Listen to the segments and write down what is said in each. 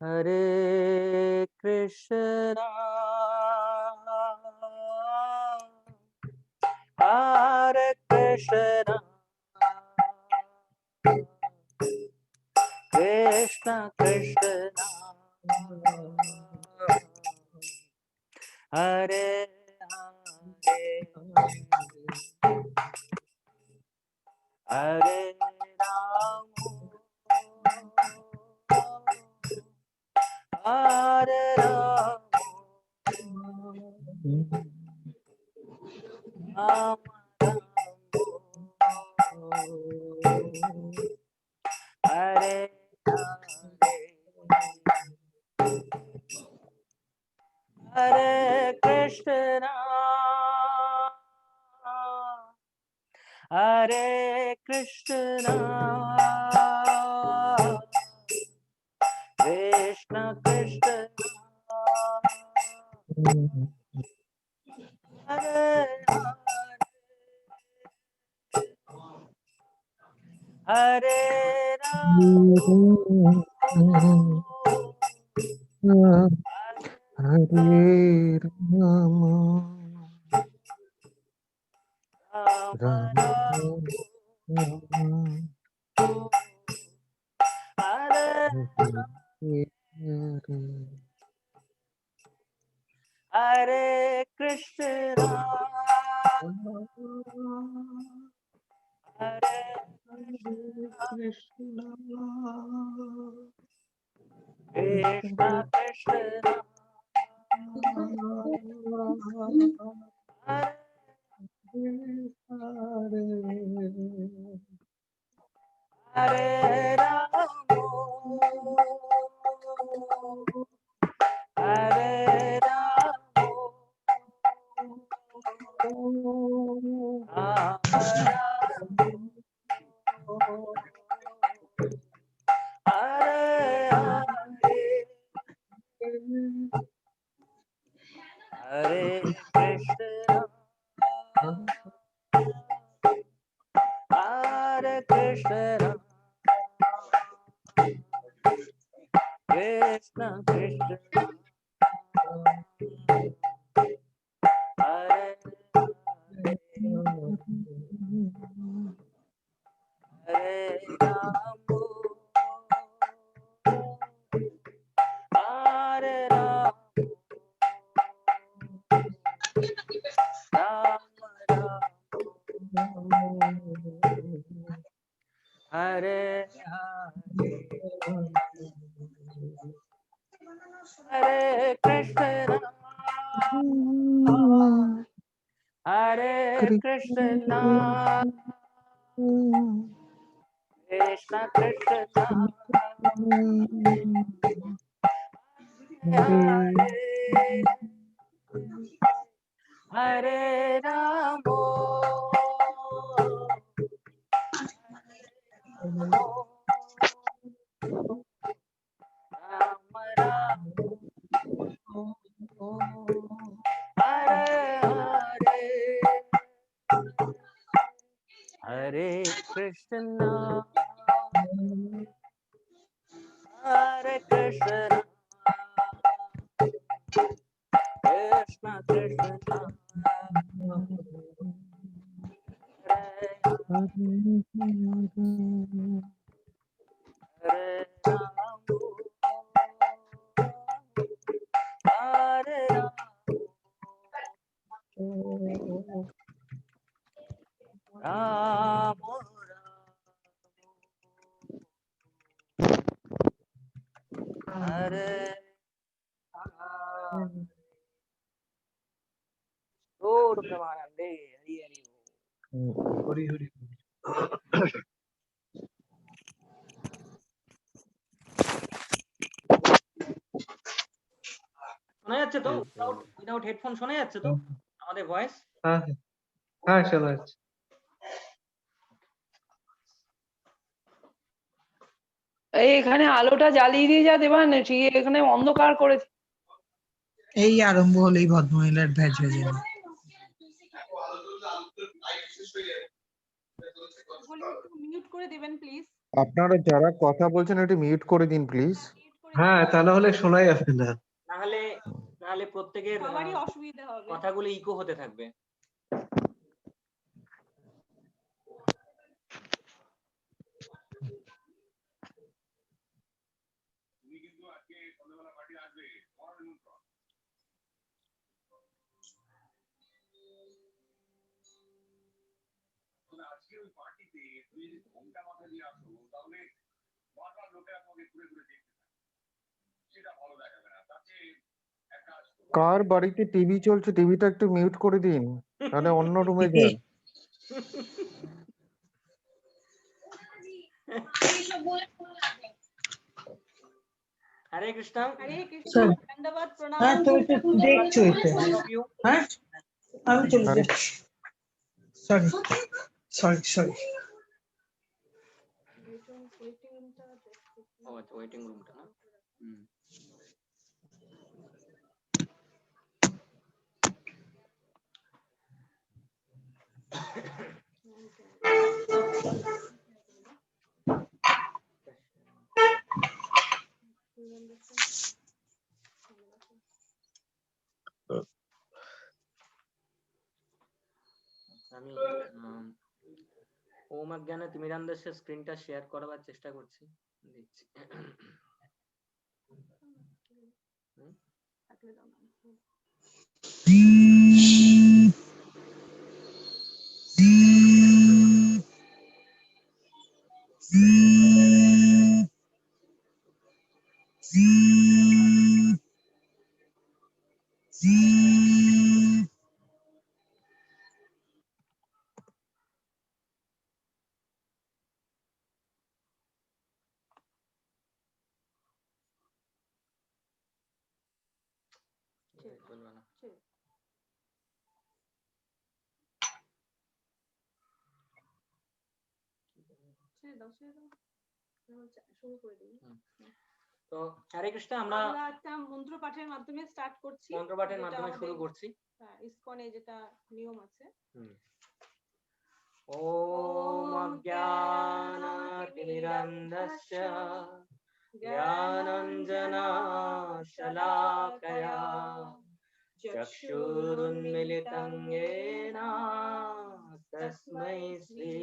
Hare Krishna, Hare Krishna, Krishna Krishna, Hare Hare, Hare Ram, Hare Ram, Ram Ram, Hare Hare, Hare Krishna, Hare Krishna, Krishna Krishna, Hare Hare, Hare Ram, Hare Rama, Ram Rama Ram, Rama, Hare Hare Krishna, Hare Krishna, Krishna Krishna, Hare Hare Ram, Hare Ram, Ram Ram, Hare Hare, Hare Krishna, Hare Krishna, Krishna Krishna, Hare Hare Ram, Hare Ram, Ram Ram, Hare Hare, Hare Krishna, Hare Krishna, Krishna Krishna, Hare Hare Ram, Ram Ram, Hare Hare, Hare Krishna, Hare Krishna, Krishna Krishna, Hare Hare Ram, Hare Ram, Ram Ram, Hare Lord Pramanande, Hari Hari. Hori Hori. শোনা যাচ্ছে তো without headphone শোনা যাচ্ছে তো আমাদের voice? হ্যাঁ হ্যাঁ শোনা যাচ্ছে। এখানে আলোটা জ্বালিয়ে দিয়ে যা দেবান, ঠিক এখানে অন্ধকার করেছে। এই আরম্ভ হলেই ভদ্রমহিলার ভ্যাজ হয়ে যাবে। মিউট করে দেবেন প্লিজ। আপনারা যারা কথা বলছেন একটু মিউট করে দিন প্লিজ। মিউট করে হ্যাঁ তা না হলে শোনাই যাবে না। নাহলে প্রত্যেকের সবারই অসুবিধা হবে। কথাগুলো ইকো হতে থাকবে। কার বাড়িতে টিভি চলছে, টিভিটা একটু মিউট করে দিন, তাহলে অন্য রুমে যান। हरे कृष्ण। हरे कृष्ण। चल। दंडवत प्रणाम। हाँ तो देखছো এটা হ্যাঁ আমি চলে যাচ্ছি সরি সরি সরি ও আচ্ছা ওয়েটিং রুমটা না। আমি ওম অজ্ঞানে তিমিরান্ধস্য স্ক্রিনটা শেয়ার করার চেষ্টা করছি, দেখছি। বলবো না। শুরু করে দিই। তো হরে কৃষ্ণ, আমরা একটা মন্ত্র পাঠের মাধ্যমে স্টার্ট করছি। মন্ত্র পাঠের মাধ্যমে শুরু করছি। ইসকনে যেটা নিয়ম আছে। ওম অজ্ঞানাতিমিরান্ধস্য জ্ঞানাঞ্জনশলাকয়া চক্ষুरुन्मिलितं येन तस्मै श्री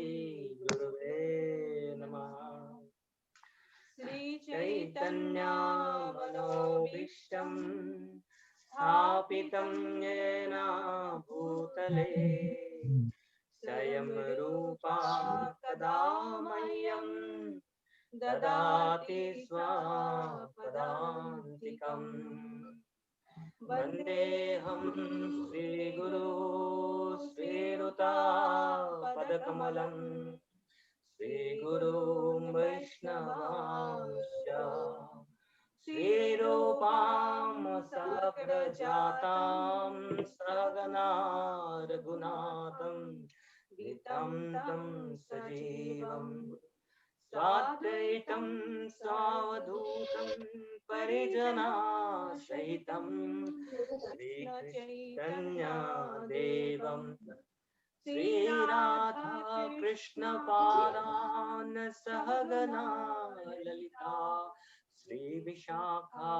गुरुवे नमः। श्रीचैतन्यमनोभीष्टं स्थापितं येन भूतले स्वयं रूपा कदा मह्यं ददाति स्वपदान्तिकम्। वन्देऽहं श्रीगुरो श्रीयुतापदकमलं श्रीगुरुं वैष्णवांश्च श्रीरूपां सहप्रजातां सहगना रघुनाथं तं सजीवम् स्वाद्वैतं सावधूतं परिजनासहितं श्रीचैतन्यदेवं श्रीराधा कृष्णपादान् सहगना ललिता श्रीविशाखा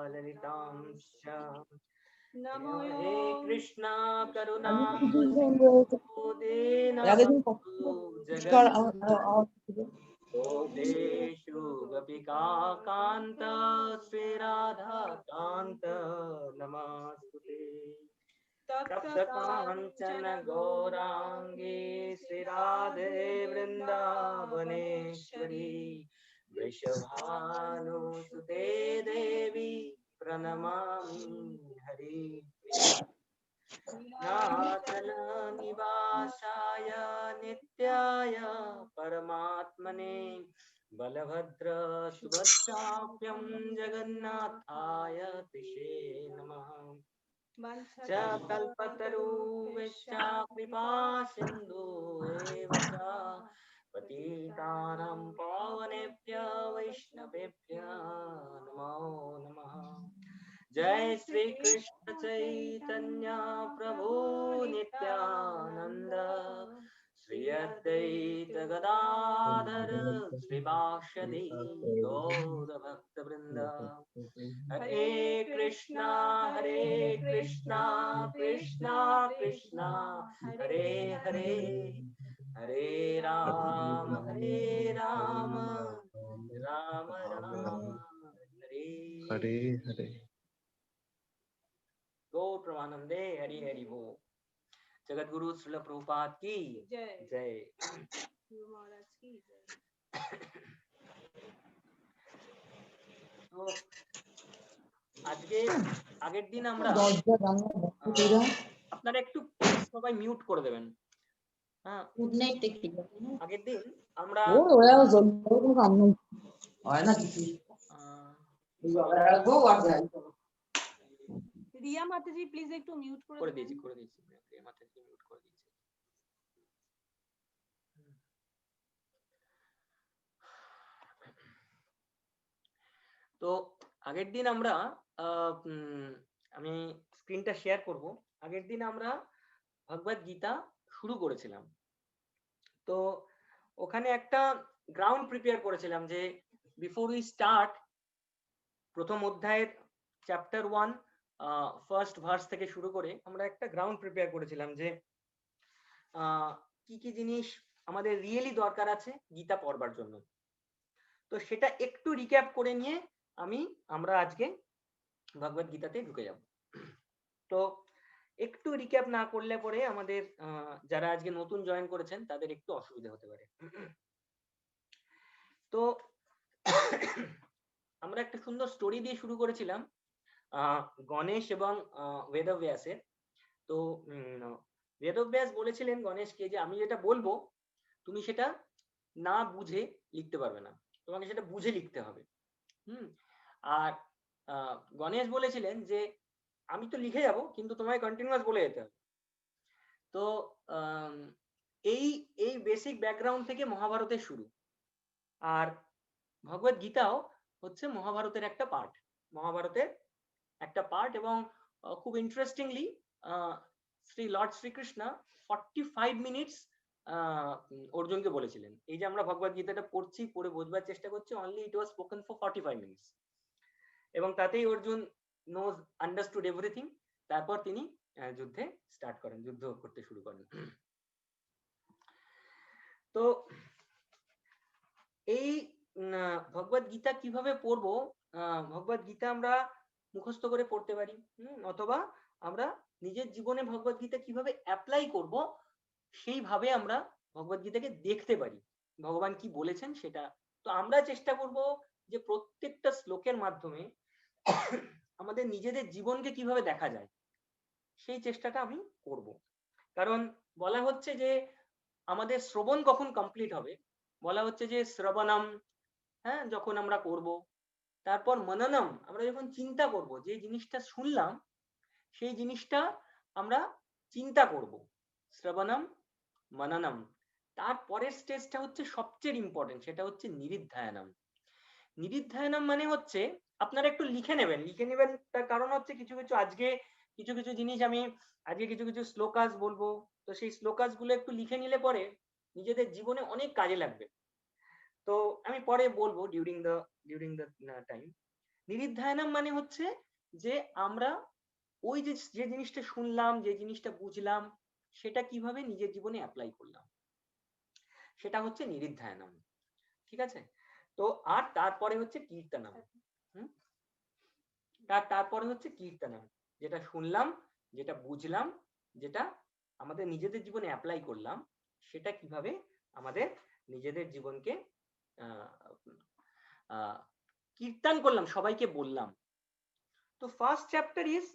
ललितांश्च। नमो हे कृष्णा करुणा गोपेषु गोपिका कान्त श्रीराधा कान्त नमस्ते। तप्त काञ्चन गौराङ्गी श्रीराधे वृन्दावनेश्वरी वृषभानुसुते देवी प्रणमामि हरि। नाचलनिवासाय नित्याय परमात्मने बलभद्र सुभद्राभ्यां जगन्नाथाय तिषे नमः। च कल्पतरुश्च कृपा सिन्धु एव च पतितानां पावनेभ्यो वैष्णवेभ्यो नमो नमः। जय श्री कृष्ण चैतन्य प्रभु Nityanand Shri Advaita Gadadhar Srivasadi Gaura Bhakta Vrinda. Hare Krishna Krishna Krishna Hare Hare Hare Rama Rama Rama Hare Hare Hare गो प्रमानंदे हरि हरि वो। जगत गुरु श्रील प्रभुपाद की जय जय। गुरु महाराज की जय। তো আজকে আগের দিন আমরা দরজা জানলা বন্ধ কইরা আপনারা একটু সবাই মিউট করে দেবেন। হ্যাঁ, গুড নাইট দেখি আগের দিন আমরা ও ওরা জন্য কোনো কাম নেই হয় না কিছু গো আর যাই রিয়া মাতাজি প্লিজ একটু মিউট করে করে দিবেন। দিয়েছি মাতাজি মিউট করে দিয়েছি। তো আগের দিন আমরা আমি স্ক্রিনটা শেয়ার করব। আগের দিন আমরা ভগবত গীতা শুরু করেছিলাম। তো ওখানে একটা গ্রাউন্ড প্রিপেয়ার করেছিলাম যে বিফোর উই স্টার্ট প্রথম অধ্যায়ের চ্যাপ্টার 1 ফার্স্ট ভার্স থেকে শুরু করে আমরা একটা গ্রাউন্ড প্রিপেয়ার করেছিলাম যে কি কি জিনিস আমাদের রিয়েলি দরকার আছে গীতা পড়বার জন্য। তো সেটা একটু রিক্যাপ করে নিয়ে আমরা আজকে ভগবত গীতাতে ঢুকে যাব। তো একটু রিক্যাপ না করলে পরে আমাদের যারা আজকে নতুন জয়েন করেছেন তাদের একটু অসুবিধা হতে পারে। তো আমরা একটা সুন্দর স্টোরি দিয়ে শুরু করেছিলাম গণেশ এবং বেদব্যাসের। তো বেদব্যাস বলেছিলেন গণেশকে যে আমি যেটা বলবো তুমি সেটা না বুঝে লিখতে পারবে না, তোমাকে সেটা বুঝে লিখতে হবে। আর গণেশ বলেছিলেন যে আমি তো লিখে যাব কিন্তু তোমায় কন্টিনিউয়াস বলে যেতে হবে। তো এই বেসিক ব্যাকগ্রাউন্ড থেকে মহাভারতের শুরু। আর ভগবত গীতাও হচ্ছে মহাভারতের একটা পার্ট এবং খুব interestingly Shri lord Shrikrishna 45 minutes অর্জুনকে বলেছিলেন। এই যে আমরা ভগবত গীতাটা পড়ছি, পড়ে বোঝবার চেষ্টা করছি, only it was spoken for 45 minutes. এবং তাতেই অর্জুন নোজ আন্ডারস্টুড এভরিথিং। তারপর তিনি যুদ্ধ করতে শুরু করেন। তো এই ভগবত গীতা কিভাবে পড়বো, ভগবত গীতা আমরা মুখস্থ করে পড়তে পারি, অথবা আমরা নিজের জীবনে ভগবত গীতা কিভাবে অ্যাপ্লাই করব সেইভাবে আমরা ভগবত গীতাকে দেখতে পারি, ভগবান কি বলেছেন সেটা। তো আমরা চেষ্টা করব যে প্রত্যেকটা শ্লোকের মাধ্যমে আমাদের নিজেদের জীবনকে কিভাবে দেখা যায় সেই চেষ্টাটা আমি করব। কারণ বলা হচ্ছে যে আমাদের শ্রবণ কখন কমপ্লিট হবে, বলা হচ্ছে যে শ্রবণম যখন আমরা করব, তারপর মননম আমরা যখন চিন্তা করব, যে জিনিসটা শুনলাম সেই জিনিসটা আমরা চিন্তা করব, শ্রবণম মননম। তারপরের স্টেজটা হচ্ছে সবচেয়ে ইম্পর্টেন্ট, সেটা হচ্ছে নিরিধ্যায়নম। নিরিধ্যায়নম মানে হচ্ছে আপনারা একটু লিখে নেবেন। তার কারণ হচ্ছে কিছু কিছু জিনিস আমি আজকে কিছু শ্লোকাস বলবো, তো সেই শ্লোকাস গুলো একটু লিখে নিলে পরে নিজেদের জীবনে অনেক কাজে লাগবে। তো আমি পরে বলবো ডিউরিং দ্য টাইম। নিরিধ্যায়নম মানে হচ্ছে যে আমরা ওই যে জিনিসটা শুনলাম, যে জিনিসটা বুঝলাম, সেটা কিভাবে নিজের জীবনে অ্যাপ্লাই করলাম, সেটা হচ্ছে নিরিধ্যায়নম। ঠিক আছে? তো আর তারপরে হচ্ছে কীর্তনম। তারপরে হচ্ছে কীর্তনম, যেটা শুনলাম, যেটা বুঝলাম, যেটা আমাদের নিজেদের জীবনে অ্যাপ্লাই করলাম, সেটা কিভাবে আমাদের নিজেদের জীবনকে কীর্তন করলাম, সবাইকে বললাম। তো first chapter is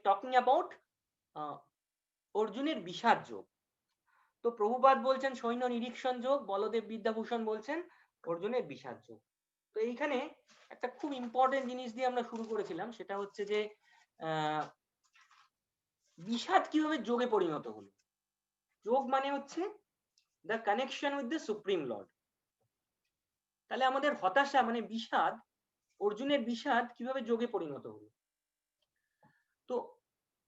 talking about অর্জুনের বিষাদ যোগ। তো প্রভুপাদ বলছেন সৈন্য নিরীক্ষণ যোগ, বলদেব বিদ্যাভূষণ বলছেন অর্জুনের বিষাদ যোগ। তো এইখানে একটা খুব ইম্পর্টেন্ট জিনিস দিয়ে আমরা শুরু করেছিলাম, সেটা হচ্ছে যে বিষাদ কিভাবে যোগে পরিণত হলো। যোগ মানে হচ্ছে the connection with the supreme Lord. তাহলে আমাদের হতাশা মানে বিষাদ, অর্জুনের বিষাদ কিভাবে যোগে পরিণত হলো। তো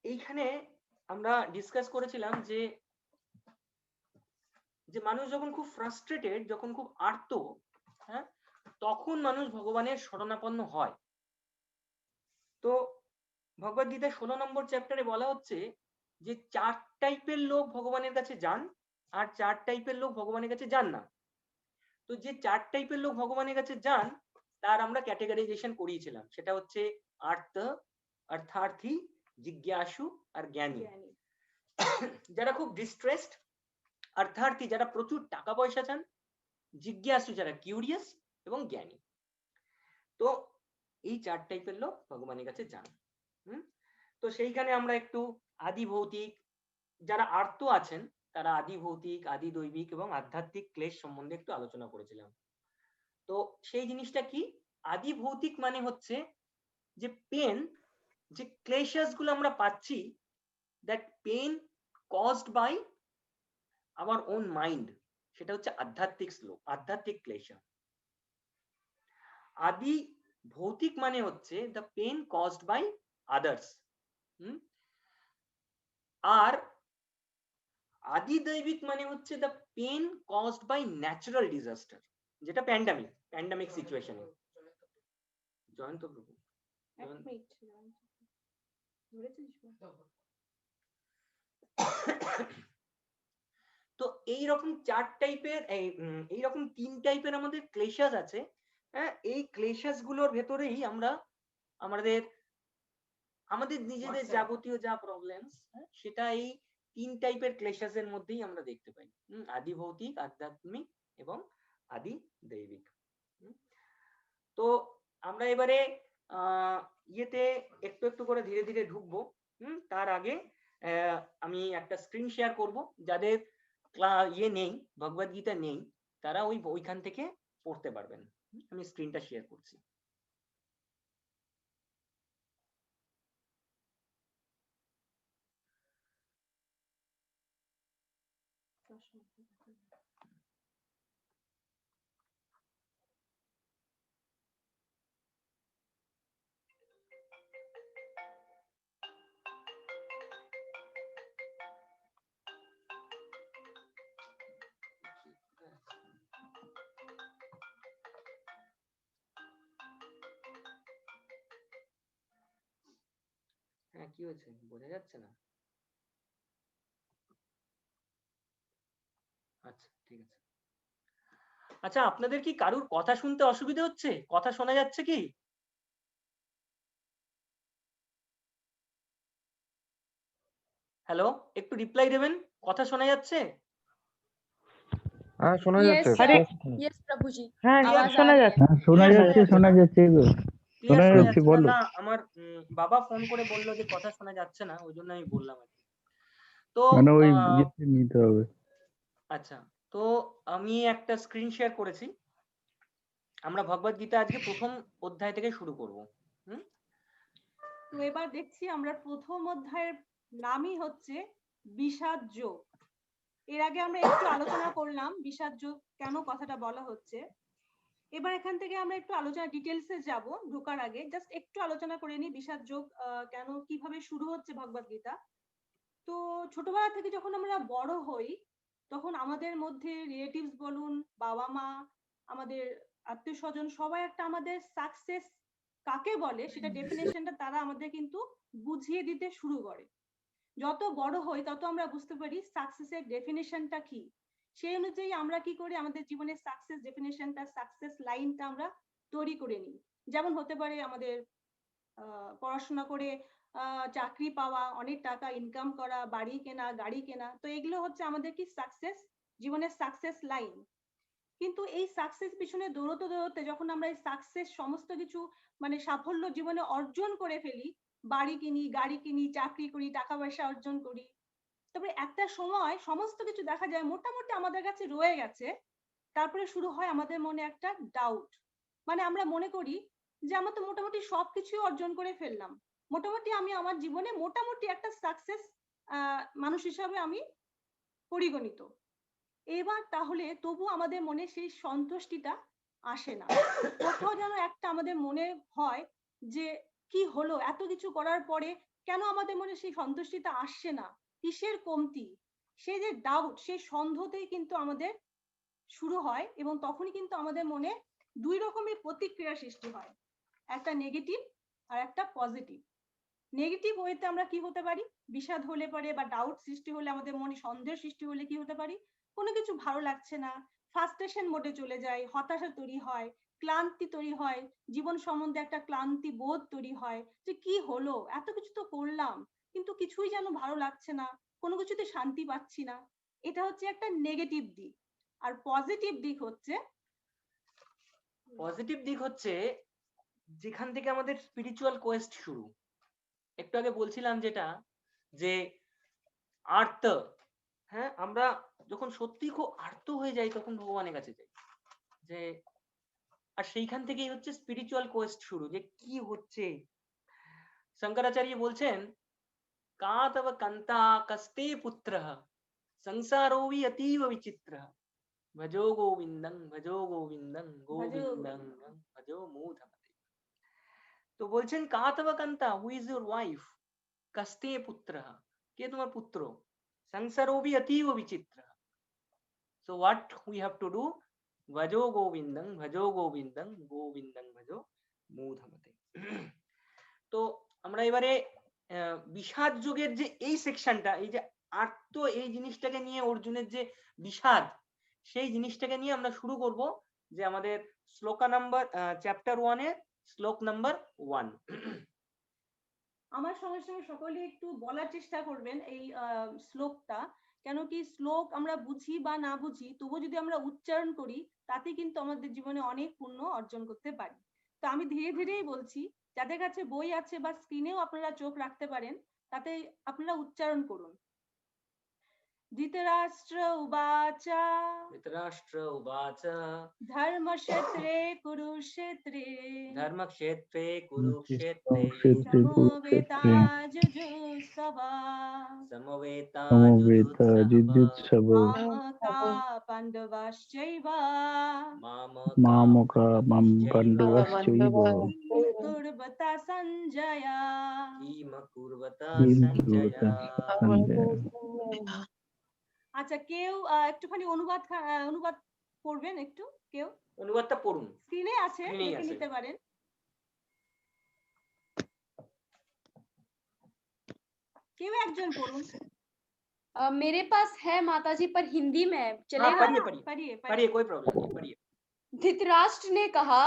এইখানে আমরা ডিসকাস করেছিলাম যে যে মানুষ যখন খুব ফ্রাস্ট্রেটেড, যখন খুব আর্ত, হ্যাঁ, তখন মানুষ ভগবানের শরণাপন্ন হয়। তো ভগবদ গীতার 16 নম্বর চ্যাপ্টারে বলা হচ্ছে যে 4 টাইপের লোক ভগবানের কাছে যান আর 4 টাইপের লোক ভগবানের কাছে যান না। তো যে 4 টাইপের লোক ভগবানের কাছে যান তার আমরা ক্যাটেগরাইজেশন করিয়েছিলাম, সেটা হচ্ছে আর্ত, অর্থার্থী, জিজ্ঞাসু আর জ্ঞানী। জ্ঞানী। যারা খুব ডিস্ট্রেসড, অর্থার্থী যারা প্রচুর টাকা পয়সা চান, জিজ্ঞাসু যারা কিউরিয়াস, এবং জ্ঞানী। তো এই 4 টাইপের লোক ভগবানের কাছে যান। তো সেইখানে আমরা একটু আদি ভৌতিক, যারা আর্ত আছেন তারা আদি ভৌতিক, আদি দৈবিক এবং আধ্যাত্মিক ক্লেশ সম্বন্ধে একটু আলোচনা করেছিলাম। তো সেই জিনিসটা কি, আদি ভৌতিক মানে হচ্ছে যে পেন, যে ক্লেশাস গুলো আমরা পাচ্ছি, that pain caused by our own mind, সেটা হচ্ছে আধ্যাত্মিক শ্লোক, আধ্যাত্মিক ক্লেশা। আদি ভৌতিক মানে হচ্ছে the pain caused by others. আর আদি দৈবিক মানে হচ্ছে the pain caused by natural disaster, যেটা প্যান্ডামিক সিচুয়েশনে। জয়ন্ত প্রভু, এক মিনিট ধরেছিস? তো এইরকম 4 টাইপের, এইরকম 3 টাইপের আমাদের ক্লেশাস আছে। হ্যাঁ, এই ক্লেশাস গুলোর ভেতরেই আমরা আমাদের নিজেদের যাবতীয় যা প্রবলেমস, সেটা এই 3 টাইপের ক্লেশাসের মধ্যেই আমরা দেখতে পাই। আদি ভৌতিক, আধ্যাত্মিক এবং আদি দৈবিক। তো আমরা এবারে ইয়েতে একটু একটু করে ধীরে ধীরে ঢুকবো। তার আগে আমি একটা স্ক্রিন শেয়ার করব, যাদের ইয়ে নেই, ভগবদ গীতা নেই, তারা ওইখান থেকে পড়তে পারবেন। আমি স্ক্রিনটা শেয়ার করছি। হ্যাঁ, কি হয়েছে, বোঝা যাচ্ছে না? আচ্ছা, ঠিক আছে। আচ্ছা, আপনাদের কি কারুর কথা শুনতে অসুবিধা হচ্ছে? কথা শোনা যাচ্ছে কি? হ্যালো, একটু রিপ্লাই দেবেন, কথা শোনা যাচ্ছে? হ্যাঁ, শোনা Yes, যাচ্ছে। আরে yes, Prabhuji. হ্যাঁ आवाज आ শোনা रही যাচ্ছে। है। শোনা যাচ্ছে শোনা যাচ্ছে গো ক্লিয়ার শোনা শোনা যাচ্ছে, যাচ্ছে না? বলো। না, আমার বাবা ফোন করে বললো যে কথা শোনা যাচ্ছে না, ওই জন্য আমি বললাম আর কি। তো মানে ওই ইয়েতে নিতে হবে। আচ্ছা, তো আমি একটা স্ক্রিন শেয়ার করেছি। আমরা ভগবদ গীতা আজকে প্রথম অধ্যায় থেকে শুরু করব। তো এবার দেখছি আমরা প্রথম অধ্যায়ের নামই হচ্ছে বিষাদ যোগ। এর আগে আমরা একটু আলোচনা করলাম বিষাদ যোগ কেন কথাটা বলা হচ্ছে। এবার এখান থেকে আমরা একটু আলোচনা ডিটেলসে যাব। ঢোকার আগে জাস্ট একটু আলোচনা করে নিই বিষাদ যোগ কেন, কিভাবে শুরু হচ্ছে ভগবদ গীতা। তো ছোটবেলা থেকে যখন আমরা বড় হই তখন আমাদের মধ্যে রিলেটিভস বলুন, বাবা মা, আমাদের আত্মীয় স্বজন, সবাই একটা আমাদের সাকসেস কাকে বলে সেটা ডেফিনেশনটা তারা আমাদের কিন্তু বুঝিয়ে দিতে শুরু করে। যত বড় হই তত আমরা বুঝতে পারি সাকসেসের ডেফিনেশনটা কি। সেই অনুযায়ী আমরা কি করি, আমাদের জীবনের সাকসেস ডেফিনেশনটা, সাকসেস লাইনটা আমরা তৈরি করে নিই। যেমন হতে পারে আমাদের পড়াশোনা করে চাকরি পাওয়া, অনেক টাকা ইনকাম করা, বাড়ি কেনা, গাড়ি কেনা। তো এগুলো হচ্ছে আমাদের কি সাকসেস, জীবনের সাকসেস লাইন। কিন্তু এই সাকসেস পিছনে দৌড়তে দৌড়তে যখন আমরা এই সাকসেস সমস্ত কিছু মানে সাফল্য জীবনে অর্জন করে ফেলি, বাড়ি কিনি, গাড়ি কিনি, চাকরি করি, টাকা পয়সা অর্জন করি, তবে একটা সময় সমস্ত কিছু দেখা যায় মোটামুটি আমাদের কাছে রয়ে গেছে। তারপরে শুরু হয় আমাদের মনে একটা ডাউট, মানে আমরা মনে করি যে আমরা তো মোটামুটি সবকিছু অর্জন করে ফেললাম, মোটামুটি আমি আমার জীবনে মোটামুটি একটা সাকসেস মানুষ হিসাবে আমি পরিগণিত। এবার তাহলে তবু আমাদের মনে সেই সন্তুষ্টিটা আসে না। কোথাও যেন একটা আমাদের মনে হয় যে কি হলো, এত কিছু করার পরে কেন আমাদের মনে সেই সন্তুষ্টিটা আসছে না, কিসের কমতি। সেই যে ডাউট, সেই সন্দেহতেই কিন্তু আমাদের শুরু হয়, এবং তখনই কিন্তু আমাদের মনে দুই রকমের প্রতিক্রিয়া সৃষ্টি হয়, একটা নেগেটিভ আর একটা পজিটিভ। নেগেটিভ ওয়েতে আমরা কি হতে পারি, বিষাদ হলে পরে বা ডাউট সৃষ্টি হলে, আমাদের মনে সন্দেহ সৃষ্টি হলে কি হতে পারি, কোনো কিছু ভালো লাগছে না, ফ্রাস্ট্রেশন মোডে চলে যায়, হতাশা তৈরি হয়, ক্লান্তি তৈরি হয়, জীবন সম্বন্ধে একটা ক্লান্তি বোধ তৈরি হয়, যে কি হলো, এত কিছু তো করলাম কিন্তু কিছুই যেন ভালো লাগছে না, কোনো কিছুতে শান্তি পাচ্ছি না। এটা হচ্ছে একটা নেগেটিভ দিক। আর পজিটিভ দিক হচ্ছে, যেখান থেকে আমাদের স্পিরিচুয়াল কোয়েস্ট শুরু। একটু আগে বলছিলাম যেটা, যে আর্ত, হ্যাঁ, আমরা যখন সত্যি খুব আর্ত হয়ে যাই তখন ভগবানের কাছে যাই, যে আর সেইখান থেকেই হচ্ছে স্পিরিচুয়াল কোয়েস্ট শুরু, যে কি হচ্ছে। শঙ্করাচার্য বলছেন, का तव कंता कस्ते पुत्रः संसारोऽपि अतीव विचित्रः भजो गोविंदं गोविंदं भजो मूढमते। तो বলছেন का तव कंता, हु इज योर वाइफ, कस्ते पुत्रः, কে তোমার পুত্র, संसारोऽपि अतीव विचित्रः, so what we have to do, भजो गोविंदं गोविंदं भजो मूढमते। তো আমরা এবারে বিষাদ যোগের যে এই সেকশনটা, এই যে আর্ত, এই জিনিসটাকে নিয়ে অর্জুনের যে বিষাদ, সেই জিনিসটাকে নিয়ে আমরা শুরু করব, যে আমাদের শ্লোকা নাম্বার চ্যাপ্টার 1 এর শ্লোক নাম্বার 1। আমার সঙ্গে সঙ্গে সকলে একটু বলার চেষ্টা করবেন এই শ্লোকটা, কেন কি শ্লোক আমরা বুঝি বা না বুঝি, তবু যদি আমরা উচ্চারণ করি তাতে কিন্তু আমাদের জীবনে অনেক পুণ্য অর্জন করতে পারি। তো আমি ধীরে ধীরেই বলছি, যাদের কাছে বই আছে বা স্ক্রিনেও আপনারা চোখ রাখতে পারেন, তাতে আপনারা উচ্চারণ করুন। ধৃতরাষ্ট্র উবাচ ধর্মক্ষেত্রে কুরুক্ষেত্রে সমবেতা যুযুৎসব মামকা পাণ্ডবাশ্চৈব মামকা পাণ্ডবাশ্চৈব কুর্বতা সঞ্জয়। কিম কুর্বতা সঞ্জয়। আচ্ছা, কেউ একটুখানি অনুবাদ করবেন, একটু কেউ অনুবাদটা পড়ুন, স্ক্রিনে আছে, দেখে নিতে পারেন। কেউ একজন পড়ুন। मेरे पास है माताजी, पर हिंदी में चलेगा? पढ़िए, कोई प्रॉब्लम नहीं, पढ़िए। धृतराष्ट्र ने कहा,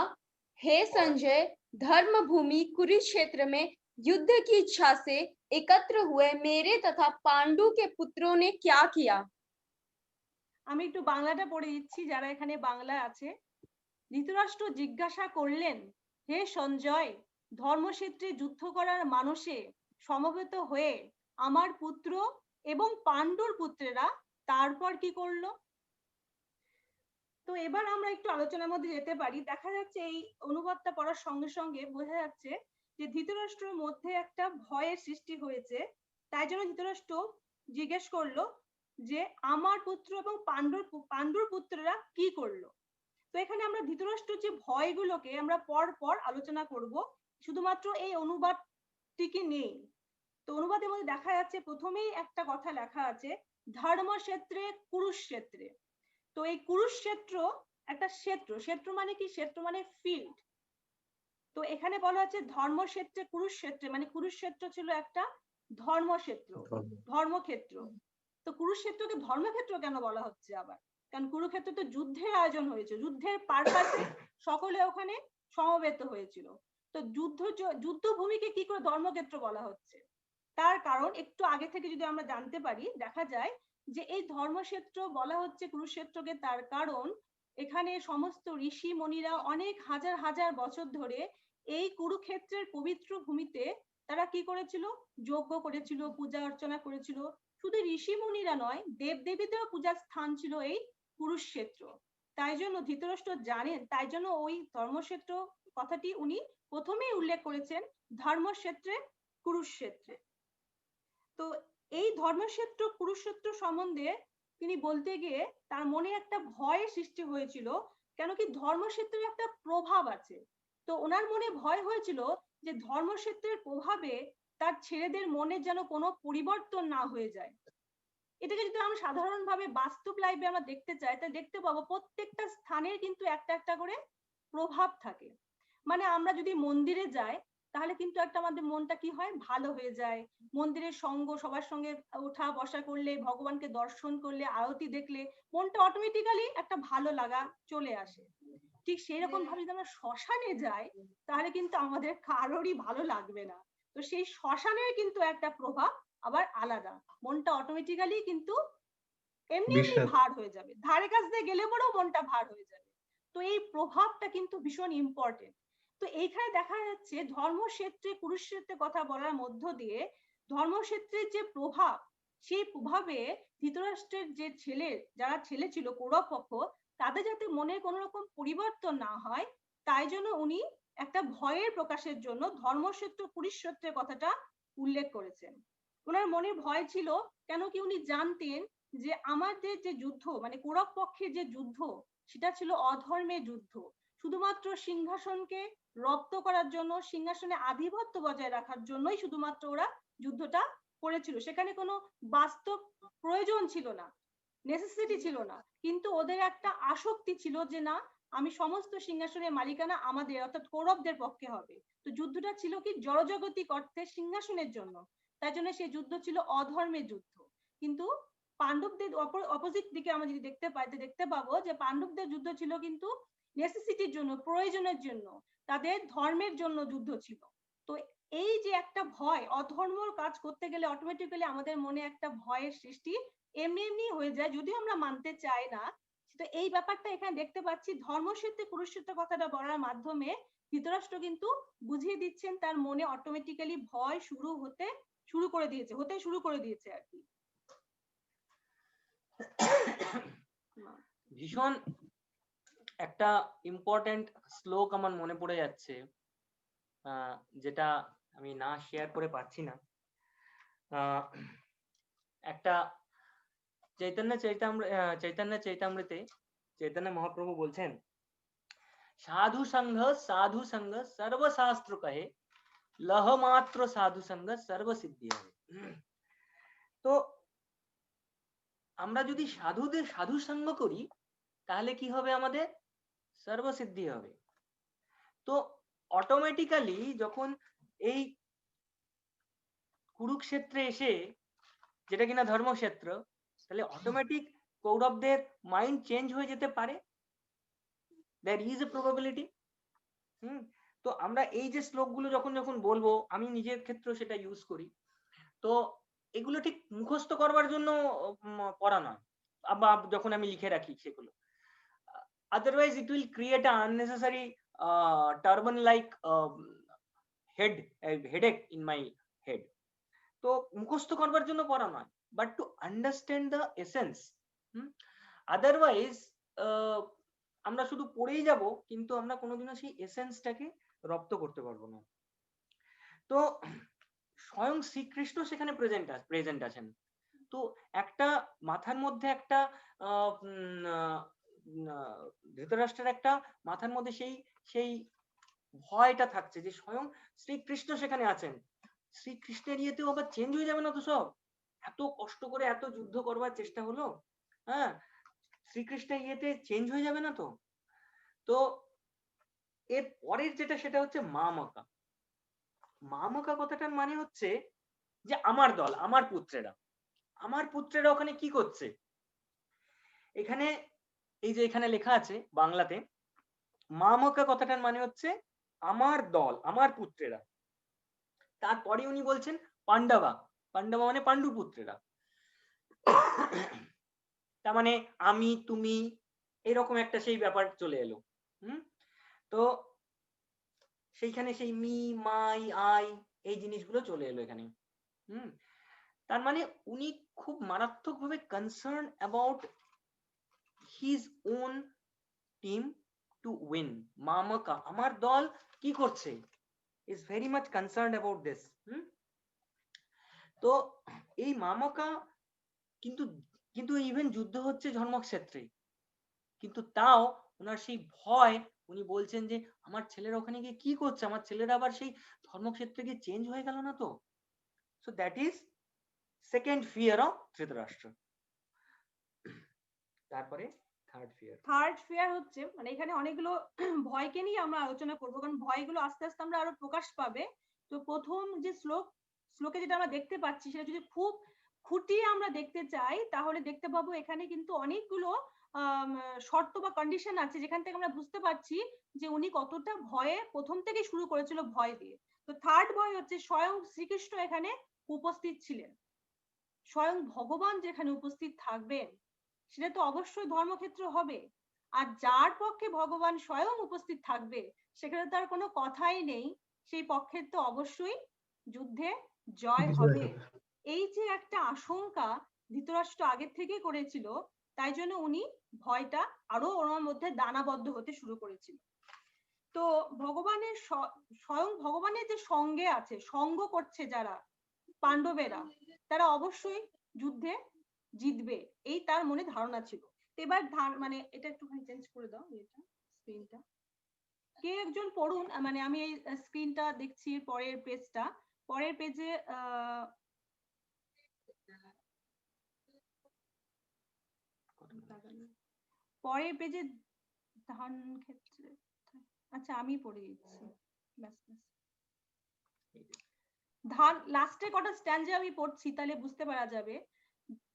हे संजय, धर्म भूमि कुरुक्षेत्र में युद्ध की इच्छा से एकत्र हुए मेरे तथा पांडु के पुत्रों ने क्या किया? আমি একটু বাংলাটা পড়ে দিচ্ছি যারা এখানে বাংলা আছে। ধৃতরাষ্ট্র জিজ্ঞাসা করলেন, হে সঞ্জয়, ধর্মক্ষেত্রে যুদ্ধ করার মানসে সমবেত হয়ে আমার পুত্র এবং পাণ্ডুর পুত্রেরা তারপর কি করলো? তো এবার আমরা একটু আলোচনার মধ্যে যেতে পারি। দেখা যাচ্ছে এই অনুবাদটা পড়ার সঙ্গে সঙ্গে বোঝা যাচ্ছে যে ধৃতরাষ্ট্রের মধ্যে একটা ভয়ের সৃষ্টি হয়েছে। তাই জন্য ধৃতরাষ্ট্র জিজ্ঞেস করলো যে আমার পুত্র এবং পাণ্ডুর পুত্ররা কি করলো। তো এখানে আমরা ধৃতরাষ্ট্রের যে ভয়গুলোকে আমরা পর পর আলোচনা করব, শুধুমাত্র এই অনুবাদটিকে নেই। তো অনুবাদের মধ্যে দেখা যাচ্ছে প্রথমেই একটা কথা লেখা আছে, ধর্মক্ষেত্রে কুরুক্ষেত্রে। তো এই কুরুক্ষেত্র একটা ক্ষেত্র, ক্ষেত্র মানে কি, ক্ষেত্র মানে ফিল্ড। তো এখানে বলা হচ্ছে ধর্মক্ষেত্রে কুরুক্ষেত্রে, মানে কুরুক্ষেত্র ছিল একটা ধর্মক্ষেত্র, ধর্মক্ষেত্র। তো কুরুক্ষেত্রকে ধর্মক্ষেত্র কেন বলা হচ্ছে আবার? কারণ কুরুক্ষেত্র তো যুদ্ধের আয়োজন হয়েছে, যুদ্ধের পারপাসে সকলে ওখানে সমবেত হয়েছিল। তো যুদ্ধভূমিকে কি করে ধর্মক্ষেত্র বলা হচ্ছে? তার কারণ একটু আগে থেকে যদি আমরা জানতে পারি, দেখা যায় যে এই ধর্মক্ষেত্র বলা হচ্ছে কুরুক্ষেত্রকে, তার কারণ এখানে সমস্ত ঋষি মুনিরা অনেক হাজার হাজার বছর ধরে এই কুরুক্ষেত্রের পবিত্র ভূমিতে তারা কি করেছিল, যজ্ঞ করেছিল, পূজা অর্চনা করেছিল। শুধু ঋষি মুনিরা নয়, দেব দেবীদেরও পূজার স্থান ছিল এই কুরুক্ষেত্র। তাই জন্য ধৃতরাষ্ট্র জানেন, তাই জন্য ওই ধর্মক্ষেত্র কথাটি উনি প্রথমেই উল্লেখ করেছেন, ধর্মক্ষেত্রে কুরুক্ষেত্রে। তো এই ধর্মক্ষেত্র কুরুক্ষেত্র সম্বন্ধে তিনি বলতে গিয়ে তার মনে একটা ভয়ের সৃষ্টি হয়েছিল, কেন কি ধর্মক্ষেত্রের একটা প্রভাব আছে। তো ওনার মনে ভয় হয়েছিল যে ধর্মক্ষেত্রের প্রভাবে তার ছেলেদের মনে যেন কোনো পরিবর্তন না হয়ে যায়। এটাকে যদি আমরা সাধারণভাবে বাস্তব লাইফে আমরা দেখতে চাই, তাহলে দেখতে পাবো প্রত্যেকটা স্থানের কিন্তু একটা একটা করে প্রভাব থাকে। মানে আমরা যদি মন্দিরে যাই, তাহলে কিন্তু একটা আমাদের মনটা কি হয়, ভালো হয়ে যায়। মন্দিরের সঙ্গ, সবার সঙ্গে ওঠা বসা করলে, ভগবানকে দর্শন করলে, আরতি দেখলে মনটা অটোমেটিক্যালি একটা ভালো লাগা চলে আসে। ঠিক সেই রকম ভাবে যদি আমরা শ্মশানে যাই, তাহলে কিন্তু আমাদের কারোরই ভালো লাগবে না। তো সেই শ্মশানের কিন্তু একটা প্রভাব আবার আলাদা, মনটা অটোমেটিক্যালি কিন্তু এমনি এমনি বিষাদ। ভার হয়ে যাবে, ধারে কাছ দিয়ে গেলে পরেও মনটা ভার হয়ে যাবে। তো এই প্রভাবটা কিন্তু ভীষণ ইম্পর্টেন্ট। তো এইখানে দেখা যাচ্ছে ধর্মক্ষেত্রে কুরুক্ষেত্রের কথা বলার মধ্য দিয়ে ধর্মক্ষেত্রের যে প্রভাব, সেই প্রভাবে ধৃতরাষ্ট্রের যে যারা ছেলে ছিল কৌরব পক্ষ, তাদের যাতে মনে কোনো রকম পরিবর্তন না হয়, তাই জন্য উনি একটা ভয়ের প্রকাশের জন্য ধর্মক্ষেত্র কুরুক্ষেত্রের কথাটা উল্লেখ করেছেন। ওনার মনে ভয় ছিল, কেন কি উনি জানতেন যে আমাদের যে যুদ্ধ, মানে কৌরব পক্ষের যে যুদ্ধ, সেটা ছিল অধর্মের যুদ্ধ। শুধুমাত্র সিংহাসনকে রপ্ত করার জন্য, সিংহাসনে আধিপত্য বজায় রাখার জন্যই শুধুমাত্র ওরা যুদ্ধটা করেছিল। সেখানে কোনো বাস্তব প্রয়োজন ছিল না, নেসেসিটি ছিল না, কিন্তু ওদের একটা আসক্তি ছিল যে না, আমি সমস্ত সিংহাসনের মালিকানা আমাদের অর্থাৎ কৌরবদের পক্ষে হবে। তো যুদ্ধটা ছিল কি জড়জগতিক অর্থে সিংহাসনের জন্য, তাই জন্য সেই যুদ্ধ ছিল অধর্মের যুদ্ধ। কিন্তু পাণ্ডবদের অপোজিট দিকে আমরা যদি দেখতে পাই, তো দেখতে পাবো যে পাণ্ডবদের যুদ্ধ ছিল কিন্তু নেসেসিটির জন্য, প্রয়োজনের জন্য, তাদের ধর্মের জন্য যুদ্ধ ছিল। তো এই যে একটা ভয়, অধর্মর কাজ করতে গেলে অটোমেটিক্যালি আমাদের মনে একটা ভয়ের সৃষ্টি এমনি এমনি হয়ে যায়, যদিও আমরা মানতে চাই না। তো এই ব্যাপারটা এখানে দেখতে পাচ্ছি ধর্মক্ষেত্রে কুরুক্ষেত্র কথাটা বলার মাধ্যমে ধৃতরাষ্ট্র কিন্তু বুঝিয়ে দিচ্ছেন তার মনে অটোমেটিক্যালি ভয় হতে শুরু করে দিয়েছে আর কি। ভীষণ একটা ইম্পর্টেন্ট শ্লোক আমার মনে পড়ে যাচ্ছে, যেটা আমি না শেয়ার করে পাচ্ছি না। একটা চৈতন্য চৈতামৃতে চৈতন্য মহাপ্রভু বলছেন, সাধু সঙ্গ সর্বশাস্ত্র কহে, লহ মাত্র সাধু সঙ্গ সর্বসিদ্ধি হবে। তো আমরা যদি সাধু সঙ্গ করি, তাহলে কি হবে, আমাদের সর্বসিদ্ধি হবে। তো অটোমেটিক্যালি যখন এই কুরুক্ষেত্রে এসে, যেটা কিনা ধর্মক্ষেত্র, তাহলে অটোমেটিক কৌরবদের মাইন্ড চেঞ্জ হয়ে যেতে পারে, there is a probability। তো আমরা এই যে শ্লোকগুলো যখন বলবো, আমি নিজের ক্ষেত্রে সেটা ইউজ করি। তো এগুলো ঠিক মুখস্থ করবার জন্য পড়া নয়, বা যখন আমি লিখে রাখি সেগুলো, otherwise it will create a unnecessary turban like headache in my head. তো মুখস্থ করবার জন্য পড়া নয়, but to understand the essence. Otherwise আমরা শুধু পড়েই যাব, কিন্তু আমরা কোনোদিনও সেই এসেন্সটাকে রপ্ত করতে পারবো না। তো স্বয়ং শ্রীকৃষ্ণ সেখানে প্রেজেন্ট আছেন। তো একটা মাথার মধ্যে একটা ধৃতরাষ্ট্রের একটা মাথার মধ্যে সেই ভয়টা থাকছে যে স্বয়ং শ্রীকৃষ্ণ সেখানে আছেন। শ্রীকৃষ্ণের ইয়েতেও আবার চেঞ্জ হয়ে যাবে না তো সব? এত কষ্ট করে এত যুদ্ধ করবার চেষ্টা হলো, হ্যাঁ, শ্রীকৃষ্ণের ইয়েতে চেঞ্জ হয়ে যাবে না তো? তো এর পরের যেটা, সেটা হচ্ছে মামকা। মামকা কথাটার মানে হচ্ছে যে আমার দল, আমার পুত্রেরা ওখানে কি করছে। এখানে এই যে এখানে লেখা আছে বাংলাতে, মামকা কথাটার মানে হচ্ছে আমার দল, আমার পুত্রেরা। তারপরে উনি বলছেন পাণ্ডবা মানে পাণ্ডু পুত্রেরা। তার মানে আমি, তুমি, এরকম একটা সেই ব্যাপার চলে এলো। তো সেইখানে সেই মি, মাই, আই, এই জিনিসগুলো চলে এলো এখানে। তার মানে উনি খুব মারাত্মকভাবে concern about his own team to win. মামকা, আমার দল কি করছে, is very much concern about this. তো এই মামকা কিন্তু ইভেন যুদ্ধ হচ্ছে ধর্মক্ষেত্রে, কিন্তু তাও ওনার সেই ভয়, উনি বলছেন যে আমার ছেলেরা ওখানে গিয়ে কি করছে, আমার ছেলেরা আবার সেই ধর্মক্ষেত্রে গিয়ে চেঞ্জ হয়ে গেল না তো। So that is second fear of Dhritarashtra. তারপরে থার্ড ফিয়ার। থার্ড ফিয়ার হচ্ছে মানে এখানে অনেকগুলো ভয়কে নিয়ে আমরা আলোচনা করবো, কারণ ভয়গুলো আস্তে আস্তে আমরা আরো প্রকাশ পাবে। তো প্রথম যে শ্লোকে যেটা আমরা দেখতে পাচ্ছি, সেটা যদি খুব খুঁটিয়ে আমরা দেখতে চাই তাহলে দেখতে পাবো এখানে কিন্তু অনেকগুলো শর্ত বা কন্ডিশন আছে, যেখান থেকে আমরা বুঝতে পারছি যে উনি কতটা ভয়ে প্রথম থেকে শুরু করেছিল, ভয় দিয়ে। তো থার্ড ভয় হচ্ছে স্বয়ং শ্রীকৃষ্ণ এখানে উপস্থিত ছিলেন। স্বয়ং ভগবান যেখানে উপস্থিত থাকবেন সেটা তো অবশ্যই ধর্মক্ষেত্র হবে। আর যার পক্ষে ভগবান স্বয়ং উপস্থিত থাকবে সেখানে তার কোনো কথাই নেই, সেই পক্ষের তো অবশ্যই যুদ্ধে জয় হবে। এই যে একটা আশঙ্কা ধৃতরাষ্ট্র আগের থেকে করেছিল, তাই জন্য উনি ভয়টা আরো ওনার মধ্যে দানাবদ্ধ হতে শুরু করেছিল। তো ভগবানের স্বয়ং ভগবানের যে সঙ্গে আছে, সঙ্গ করছে যারা পাণ্ডবেরা, তারা অবশ্যই যুদ্ধে জিতবে, এই তার মনে ধারণা ছিল। এবার মানে এটা একটুখানি চেঞ্জ করে দাও, এটা স্ক্রিনটা কে একজন পড়ুন, মানে আমি এই স্ক্রিনটা দেখছি পরের পেজটা, পরের পেজে পরের পেজে ধান ক্ষেত্রে, আচ্ছা আমি পড়ে দিচ্ছি, ব্যাস ব্যাস ধান লাস্টে কটা স্ট্যান্ডে আমি পড়ছি, তাহলে বুঝতে পারা যাবে।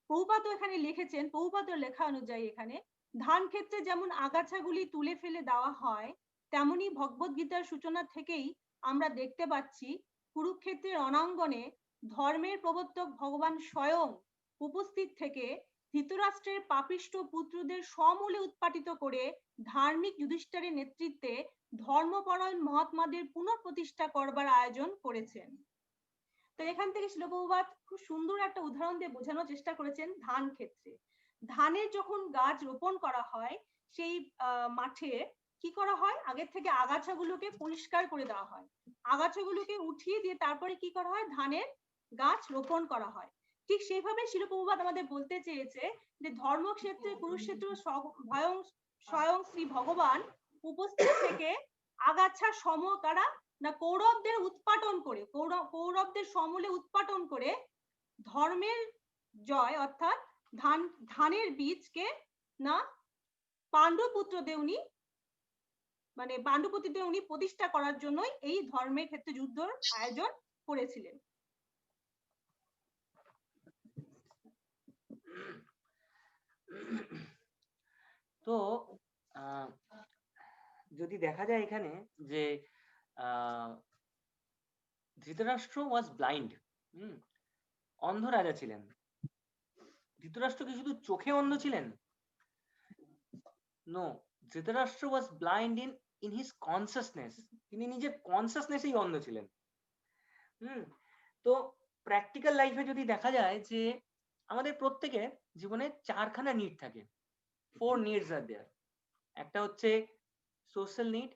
প্রভুপাদ এখানে লিখেছেন, প্রভুপাদের লেখা অনুযায়ী এখানে ধান ক্ষেত্রে যেমন আগাছাগুলি তুলে ফেলে দেওয়া হয়, তেমনি ভগবদ গীতার সূচনা থেকেই আমরা দেখতে পাচ্ছি কুরুক্ষেত্রের রণাঙ্গনে ধর্মের প্রবর্তক ভগবান স্বয়ং উপস্থিত থেকে ধৃতরাষ্ট্রের পাপিষ্ঠ পুত্রদের সমূলে উৎপাটিত করে ধার্মিক যুধিষ্ঠিরের নেতৃত্বে ধর্মপরায়ণ মহাত্মাদের পুনঃপ্রতিষ্ঠা করবার আয়োজন করেছেন। তো এখান থেকে শিল প্রভুপাদ খুব সুন্দর একটা উদাহরণ দিয়ে বোঝানোর চেষ্টা করেছেন ধান ক্ষেত্রে। ধানের যখন গাছ রোপণ করা হয়, সেই মাঠে কি করা হয়, আগের থেকে আগাছাগুলোকে পরিষ্কার করে দেওয়া হয়, আগাছাগুলোকে উঠিয়ে দিয়ে তারপরে কি করা হয়, ধানের গাছ রোপণ করা হয়। ঠিক সেইভাবে শিল প্রভুপাদ আমাদের বলতে চেয়েছে যে ধর্মক্ষেত্রে কুরুক্ষেত্র স্বয়ং শ্রী ভগবান উপস্থিত থেকে আগাছা সম কারা না কৌরবদের উৎপাটন করে, কৌরবদের সমূলে উৎপাটন করে ধর্মের জয় অর্থাৎ ধানের বীজকে না পাণ্ডুপুত্রদের উনি মানে পাণ্ডুপুত্রদের উনি প্রতিষ্ঠা করার জন্যই এই ধর্মের ক্ষেত্রে যুদ্ধর আয়োজন করেছিলেন। তো যদি দেখা যায় এখানে যে ধৃতরাষ্ট্র ওয়াজ ব্লাইন্ড, অন্ধ রাজা ছিলেন। ধৃতরাষ্ট্র কি শুধু চোখে অন্ধ ছিলেন? No, Dhritarashtra was blind in his consciousness. তিনি নিজের কনসিয়াসনেসেই অন্ধ ছিলেন। তো প্র্যাকটিক্যাল লাইফে যদি দেখা যায় যে আমাদের প্রত্যেকের জীবনে চারখানা নিড থাকে, 4 নিডস আর দেয়ার। একটা হচ্ছে সোশ্যাল নিড,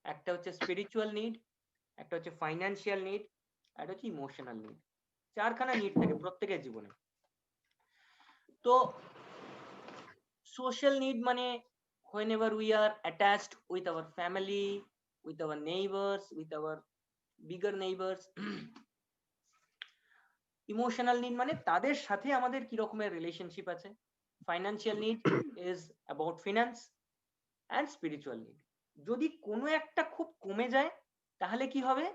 একটা হচ্ছে স্পিরিচুয়াল নিড, একটা হচ্ছে ফাইন্যান্সিয়াল নিড, আর একটা হচ্ছে ইমোশনাল নিড। চারখানা নিড থাকে প্রত্যেকের জীবনে। তো সোশ্যাল নিড মানে whenever we are attached with our family, with our neighbors, with our bigger neighbors. Emotional need মানে তাদের সাথে আমাদের কি রকমের রিলেশনশিপ আছে। Financial need is about finance, and spiritual need যদি কোনো একটা খুব কমে যায় তাহলে কি হবে,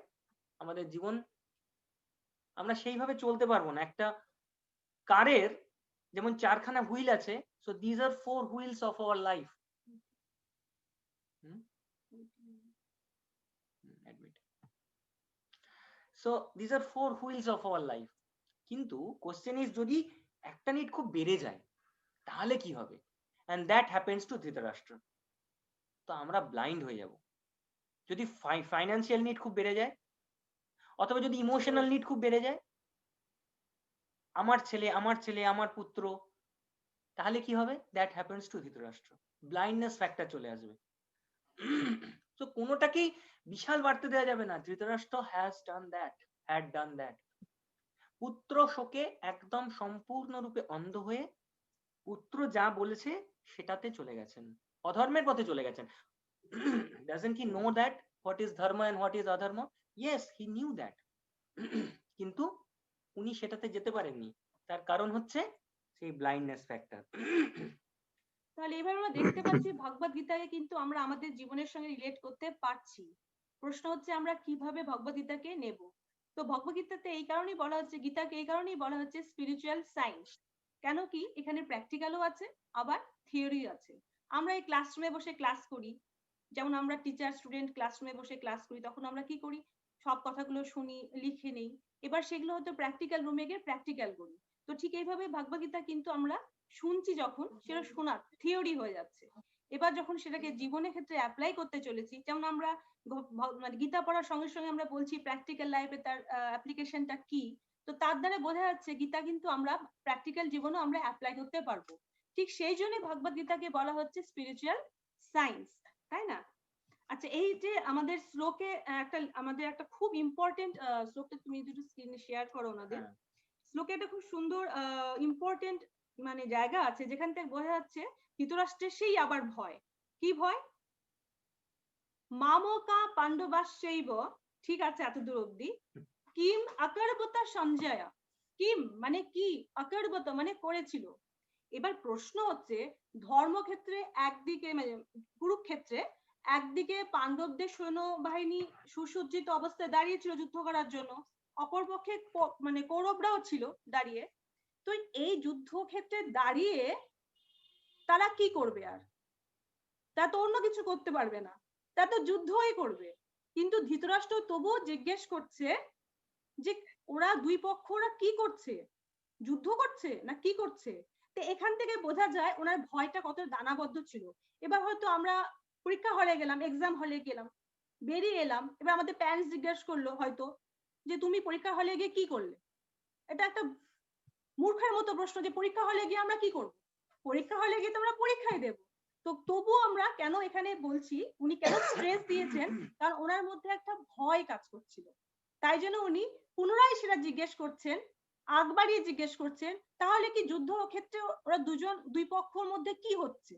আমাদের জীবন আমরা সেইভাবে চলতে পারবো না। একটা কারের যেমন চারখানা হুইল আছে, so these are 4 wheels of our life. So these are 4 wheels of our life. কিন্তু কোশ্চেন ইজ যদি একটা নিড খুব বেড়ে যায় তাহলে কি হবে? and that happens to Dhritarashtra. তো আমরা ব্লাইন্ড হয়ে যাব। যদি ফাইন্যান্সিয়াল নিড খুব বেড়ে যায়, অথবা যদি ইমোশনাল নিড খুব বেড়ে যায়, আমার ছেলে আমার ছেলে আমার পুত্র, তাহলে কি হবে? That happens to Dhritarashtra. Blindness factor চলে আসবে। তো কোনোটাকেই বিশাল বাড়তে দেওয়া যাবে না। Dhritarashtra had done that। পুত্র শোকে একদম সম্পূর্ণরূপে অন্ধ হয়ে পুত্র যা বলেছে সেটাতে চলে গেছেন, অধর্মের পথে চলে গেছেন। doesn't he know that what is dharma and what is adharma? Yes, he knew that। কিন্তু উনি সেটাতে যেতে পারেননি। তার কারণ হচ্ছে সেই ব্লাইন্ডনেস ফ্যাক্টর। তাহলে এবার আমরা দেখতে পাচ্ছি ভগবদ গীতাকে কিন্তু আমরা আমাদের জীবনের সঙ্গে রিলেট করতে পারছি। প্রশ্ন হচ্ছে আমরা কিভাবে ভগবদ গীতাকে নেব। তো ভগবদ গীতাতে এই কারণেই বলা হচ্ছে, গীতাকে এই কারণেই বলা হচ্ছে স্পিরিচুয়াল সায়েন্স। কেন কি এখানে প্র্যাকটিক্যালও আছে আবার থিওরি আছে। আমরা এই ক্লাসরুমে বসে ক্লাস করি, যেমন আমরা টিচার স্টুডেন্ট ক্লাসরুমে বসে ক্লাস করি, তখন আমরা কি করি, সব কথাগুলো শুনি, লিখে নেই, এবার সেগুলো হয়তো প্র্যাকটিক্যাল রুমে গিয়ে প্র্যাকটিক্যাল করি। তো ঠিক এইভাবে ভগবদ গীতা কিন্তু আমরা শুনছি, যখন সেটা শোনা থিওরি হয়ে যাচ্ছে, এবার যখন সেটাকে জীবনের ক্ষেত্রে অ্যাপ্লাই করতে চলেছি, যেমন আমরা মানে গীতা পড়ার সঙ্গে সঙ্গে আমরা বলছি প্র্যাকটিক্যাল লাইফে তার অ্যাপ্লিকেশনটা কি, তো তার দ্বারা বোঝা যাচ্ছে গীতা কিন্তু আমরা প্র্যাকটিক্যাল জীবনে আমরা অ্যাপ্লাই করতে পারবো। ঠিক সেই জন্য ভগবদ গীতাকে বলা হচ্ছে স্পিরিচুয়াল সায়েন্স, তাই না? আচ্ছা, এই যে আমাদের শ্লোকে আমাদের একটা খুব ইম্পর্টেন্ট শ্লোকটা তুমি যদি স্ক্রিনে শেয়ার করো ওনাদের, শ্লোকে একটা খুব সুন্দর ইম্পর্টেন্ট মানে জায়গা আছে যেখান থেকে বোঝা যাচ্ছে ধৃতরাষ্ট্রের সেই আবার ভয়। কি ভয়? মামকা পাণ্ডবাশ্চৈব, ঠিক আছে এতদূর অব্দি। কিম আকর্বতা সঞ্জয়, কিম মানে কি, আকর্বত মানে করেছিল। এবার প্রশ্ন হচ্ছে ধর্মক্ষেত্রে একদিকে মানে কুরুক্ষেত্রে একদিকে পাণ্ডবদের সৈন্যবাহিনী সুসজ্জিত অবস্থায় দাঁড়িয়েছিল যুদ্ধ করার জন্য, অপরপক্ষে মানে কৌরবরাও ছিল দাঁড়িয়ে। তো এই যুদ্ধক্ষেত্রে দাঁড়িয়ে তারা কি করবে? আর তা তো অন্য কিছু করতে পারবে না, তা তো যুদ্ধই করবে। কিন্তু ধৃতরাষ্ট্র তবুও জিজ্ঞেস করছে যে ওরা দুই পক্ষ ওরা কি করছে, যুদ্ধ করছে না কি করছে? তো এখান থেকে বোঝা যায় ওনার ভয়টা কত দানাবদ্ধ ছিল। এবার হয়তো আমরা পরীক্ষা হলে গেলাম, এক্সাম হলে গেলাম, বেরিয়ে এলাম, এবার আমাদের প্যারেন্টস জিজ্ঞেস করলো হয়তো যে তুমি পরীক্ষা হলে গিয়ে কি করলে। এটা একটা মূর্খের মতো প্রশ্ন যে পরীক্ষা হলে গিয়ে আমরা কি করব, পরীক্ষা হলে গিয়ে তো আমরা পরীক্ষাই দেব। তো তবুও আমরা কেন এখানে বলছি, উনি কেন স্ট্রেস দিয়েছেন, কারণ ওনার মধ্যে একটা ভয় কাজ করছিল, তাই জন্য উনি পুনরায় সেটা জিজ্ঞেস করছেন, আগ বাড়িয়ে জিজ্ঞেস করছেন তাহলে কি যুদ্ধ ক্ষেত্রে ওরা দুই পক্ষের মধ্যে কি হচ্ছে।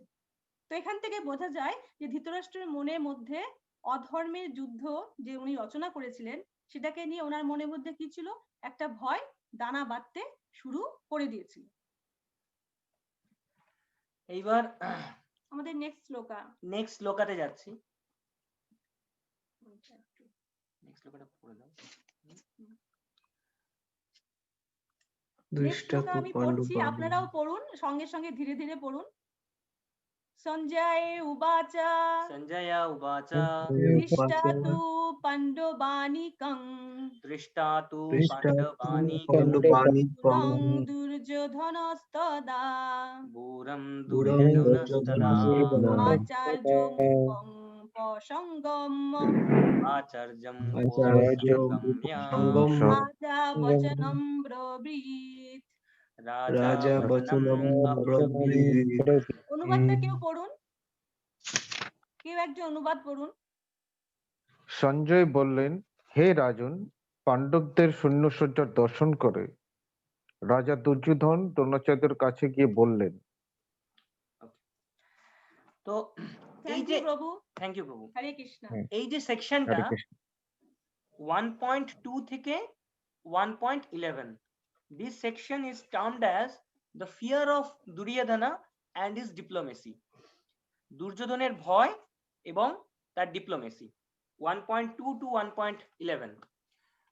তো এখান থেকে বোঝা যায় যে ধৃতরাষ্ট্রের মনের মধ্যে অধর্মের যুদ্ধ যে উনি রচনা করেছিলেন সেটাকে নিয়ে ওনার মনের মধ্যে কি ছিল, একটা ভয় দানা বাঁধতে শুরু করে দিয়েছিল। এইবার আমাদের নেক্সট শ্লোকাতে যাচ্ছি। নেক্সট শ্লোকটা পড়ে দাও। আমি পড়ছি, আপনারাও পড়ুন, সঙ্গে সঙ্গে ধীরে ধীরে পড়ুন। সঞ্জয় উবাচ দৃষ্টাতু পাণ্ডবানিকং দুর্যোধনস্তদা আচার্যং রাজা বচনম ব্রবীত। অনুবাদটা কেউ পড়ুন, কেউ একজন অনুবাদ পড়ুন। সঞ্জয় বললেন, হে রাজন, পাণ্ডবদের সৈন্যসজ্জার দর্শন করে রাজা দুর্যোধন দ্রোণাচার্যের কাছে গিয়ে বললেন। তো থ্যাংক ইউ প্রভু, হরে কৃষ্ণ। এই যে সেকশনটা 1.2 থেকে 1.11, this section is termed as the fear of Duryodhana and his diplomacy, দুর্যোধনের ভয় এবং তার ডিপ্লোমেসি। 1.2 to 1.11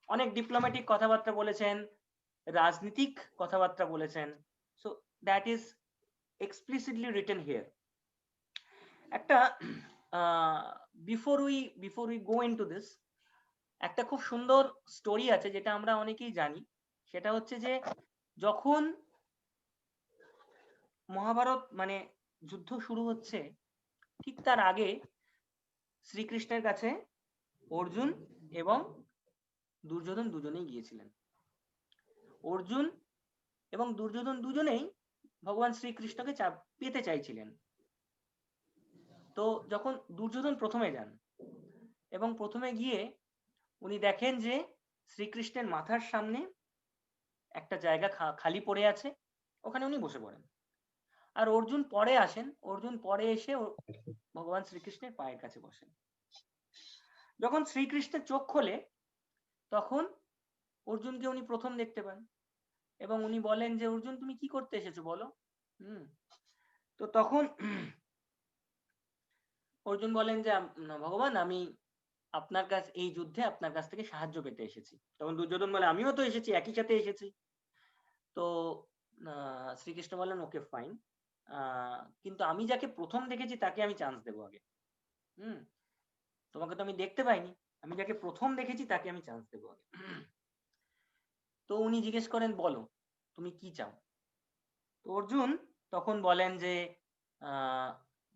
অনেক ডিপ্লোম্যাটিক কথাবার্তা বলেছেন, রাজনীতিক কথাবার্তা বলেছেন। So that is explicitly written here. একটা before we go into this, একটা খুব সুন্দর স্টোরি আছে যেটা আমরা অনেকেই জানি। সেটা হচ্ছে যে যখন মহাভারত মানে যুদ্ধ শুরু হচ্ছে, ঠিক তার আগে শ্রীকৃষ্ণের কাছে অর্জুন এবং দুর্যোধন দুজনেই গিয়েছিলেন। অর্জুন এবং দুর্যোধন দুজনেই ভগবান শ্রীকৃষ্ণকে পেতে চাইছিলেন। তো যখন দুর্যোধন প্রথমে যান এবং প্রথমে গিয়ে উনি দেখেন যে শ্রীকৃষ্ণের মাথার সামনে একটা জায়গা খালি পড়ে আছে, ওখানে উনি বসে পড়েন। আর অর্জুন পরে আসেন, অর্জুন পরে এসে ভগবান শ্রীকৃষ্ণের পায়ের কাছে বসেন। যখন শ্রীকৃষ্ণের চোখ খোলে তখন অর্জুনকে উনি প্রথম দেখতে পান এবং উনি বলেন যে অর্জুন তুমি কি করতে এসেছো বলো। তো তখন অর্জুন বলেন যে না ভগবান, আমি আপনার কাছ এই যুদ্ধে আপনার কাছ থেকে সাহায্য পেতে এসেছি। তখন দুর্যোধন বলে আমিও তো এসেছি, একই সাথে এসেছি। তো শ্রীকৃষ্ণ বলেন ওকে ফাইন, কিন্তু আমি যাকে প্রথম দেখেছি তাকে আমি চান্স দেবো আগে। তোমাকে তো আমি দেখতে পাইনি, আমি যাকে প্রথম দেখেছি তাকে আমি চান্স দেবো আগে। তো উনি জিজ্ঞেস করেন বলো তুমি কি চাও। তো অর্জুন তখন বলেন যে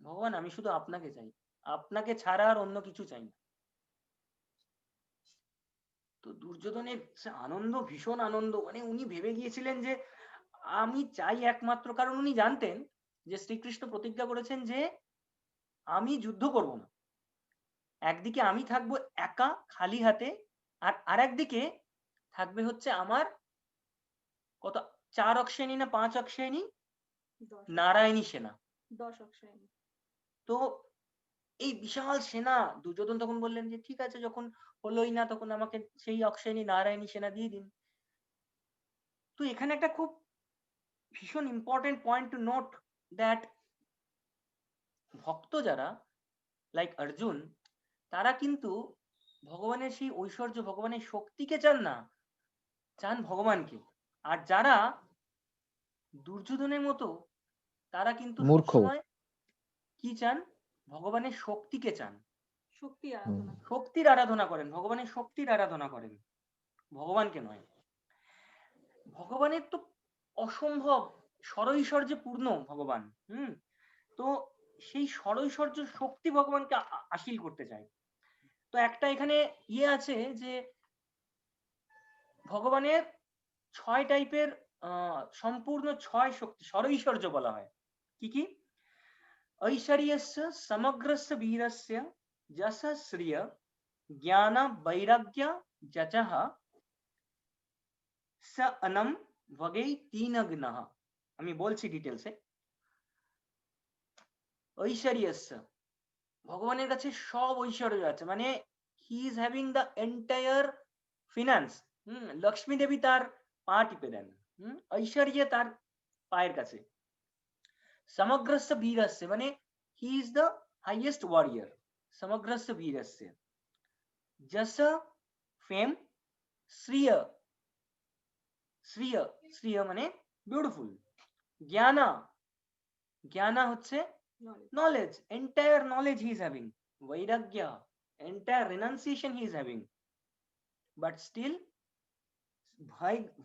ভগবান আমি শুধু আপনাকে চাই, আপনাকে ছাড়া আর অন্য কিছু চাই না। তো দুর্যোধনের আনন্দ, ভীষণ আনন্দ, মানে উনি ভেবে গিয়েছিলেন যে আমি চাই একমাত্র, কারণ উনি জানতেন যে শ্রীকৃষ্ণ প্রতিজ্ঞা করেছেন যে আমি যুদ্ধ করব না। একদিকে আমি থাকবো একা খালি হাতে, আর আরেকদিকে থাকবে হচ্ছে আমার কত 4 অক্ষয়ণী না 5 অক্ষয়ণী নারায়ণী সেনা। 10 অক্ষয়ণী। তো এই বিশাল সেনা, দুর্যোধন তখন বললেন যে ঠিক আছে, যখন হলোই না তখন আমাকে সেই অক্ষয়ণী নারায়ণী সেনা দিয়ে দিন। তো এখানে একটা খুব ভীষণ important point to note that ভক্ত যারা লাইক অর্জুন, তারা কিন্তু ভগবানের সেই ঐশ্বর্য, ভগবানের শক্তিকে চান না, চান ভগবানকে। আর যারা দুর্যোধনের মতো, তারা কিন্তু মূর্খ। সবসময় কি চান, ভগবানের শক্তিকে চান, শক্তির আরাধনা করেন, ভগবানের শক্তির আরাধনা করেন, ভগবানকে নয়। ভগবানের তো অসম্ভব ষড়ৈশ্বর্যে পূর্ণ ভগবান। তো সেই ষড়ৈশ্বর্য শক্তি ভগবানকে হাসিল করতে চায়। তো একটা এখানে আছে যে ভগবানের 6 টাইপের সম্পূর্ণ 6 শক্তি ষড়ৈশ্বর্য বলা হয়। কি কি? ঐশ্বর্যস্য সমগ্রস্য বীরস্য যশ শ্রিয় জ্ঞান বৈরাগ্য যচঃ স অনম ভগৈ তিনগ্নঃ। আমি বলছি ডিটেলসে। ঐশ্বর্যস্য, ভগবানের কাছে সব ঐশ্বর্য আছে, মানে he is having the entire finance. Lakshmi Devi তার পা টিপে দেন, ঐশ্বর্য তার পায়ের কাছে। সমগ্রস্য বীরস্য, মানে he is the highest warrior, সমগ্রস্য বীরস্য। যশ ফেম, শ্রিয়, শ্রিয় শ্রিয় মানে বিউটিফুল। জ্ঞানা, জ্ঞানা হচ্ছে knowledge, entire knowledge he is having. Vairagya, entire renunciation he is having. But still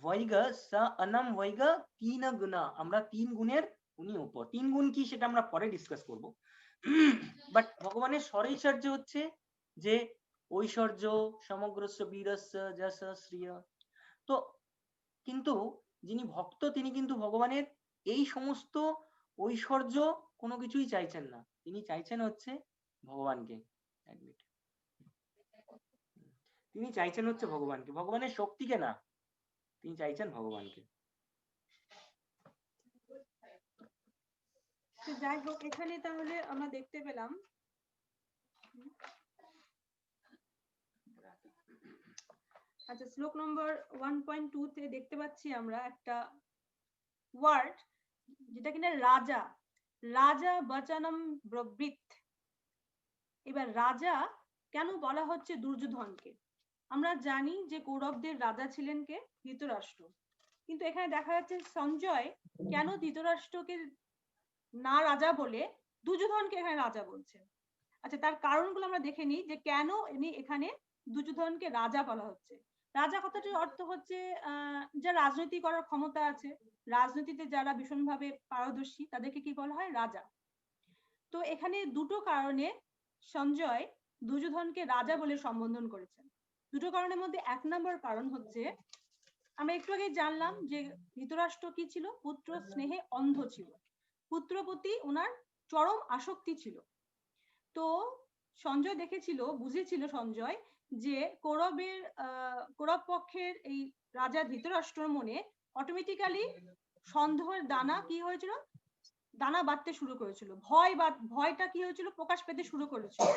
vaiga sa anam vaiga tina guna, আমরা 3 গুণের উনি উপর। 3 গুণ কি সেটা আমরা পরে ডিসকাস করব। বাট ভগবানের ষড়ৈশ্বর্য হচ্ছে যে ঐশ্বর্য, সমগ্রস্য বীরস্য যশ শ্রিয়। তো কিন্তু যিনি ভক্ত তিনি কিন্তু ভগবানের এই সমস্ত ঐশ্বর্য কোনো কিছুই চাইছেন না, তিনি চাইছেন হচ্ছে ভগবানকে। তিনি চাইছেন হচ্ছে ভগবানকে, ভগবানের শক্তিকে না, তিনি চাইছেন ভগবানকে। যাই হোক, এখানে তাহলে আমরা দেখতে পেলাম আচ্ছা শ্লোক নম্বর 1.2 তে দেখতে পাচ্ছি আমরা একটা ওয়ার্ড যেটা কিনা রাজা, রাজা বচনম ব্রবৃত। এবার রাজা কেন বলা হচ্ছে দুর্যোধনকে? আমরা জানি যে কৌরবদের রাজা ছিলেন কে? ধৃতরাষ্ট্র। কিন্তু এখানে দেখা যাচ্ছে সঞ্জয় কেন ধৃতরাষ্ট্রকে না রাজা বলে দুর্যোধনকে এখানে রাজা বলছে। আচ্ছা, তার কারণগুলো আমরা দেখে নিই যে কেন এখানে দুর্যোধনকে রাজা বলা হচ্ছে। রাজা কথাটির অর্থ হচ্ছে যার রাজনীতি করার ক্ষমতা আছে, রাজনীতিতে যারা ভীষণভাবে পারদর্শী তাদেরকে কি বলা হয়? রাজা। তো এখানে দুটো কারণে সঞ্জয় দুর্যোধনকে রাজা বলে সম্বোধন করেছেন। দুটো কারণের মধ্যে 1 নম্বর কারণ হচ্ছে আমরা একটু আগে জানলাম যে ধৃতরাষ্ট্র কি ছিল? পুত্র স্নেহে অন্ধ ছিল, পুত্র প্রতি ওনার চরম আসক্তি ছিল। তো সঞ্জয় দেখেছিল, বুঝেছিল সঞ্জয় যে কৌরব পক্ষের এই রাজা ধৃতরাষ্ট্রের মনে অটোমেটিক্যালি সন্দেহের দানা কি হয়েছিল? দানা বাঁধতে শুরু করেছিল, ভয়টা কি হয়েছিল? প্রকাশ পেতে শুরু করেছিল।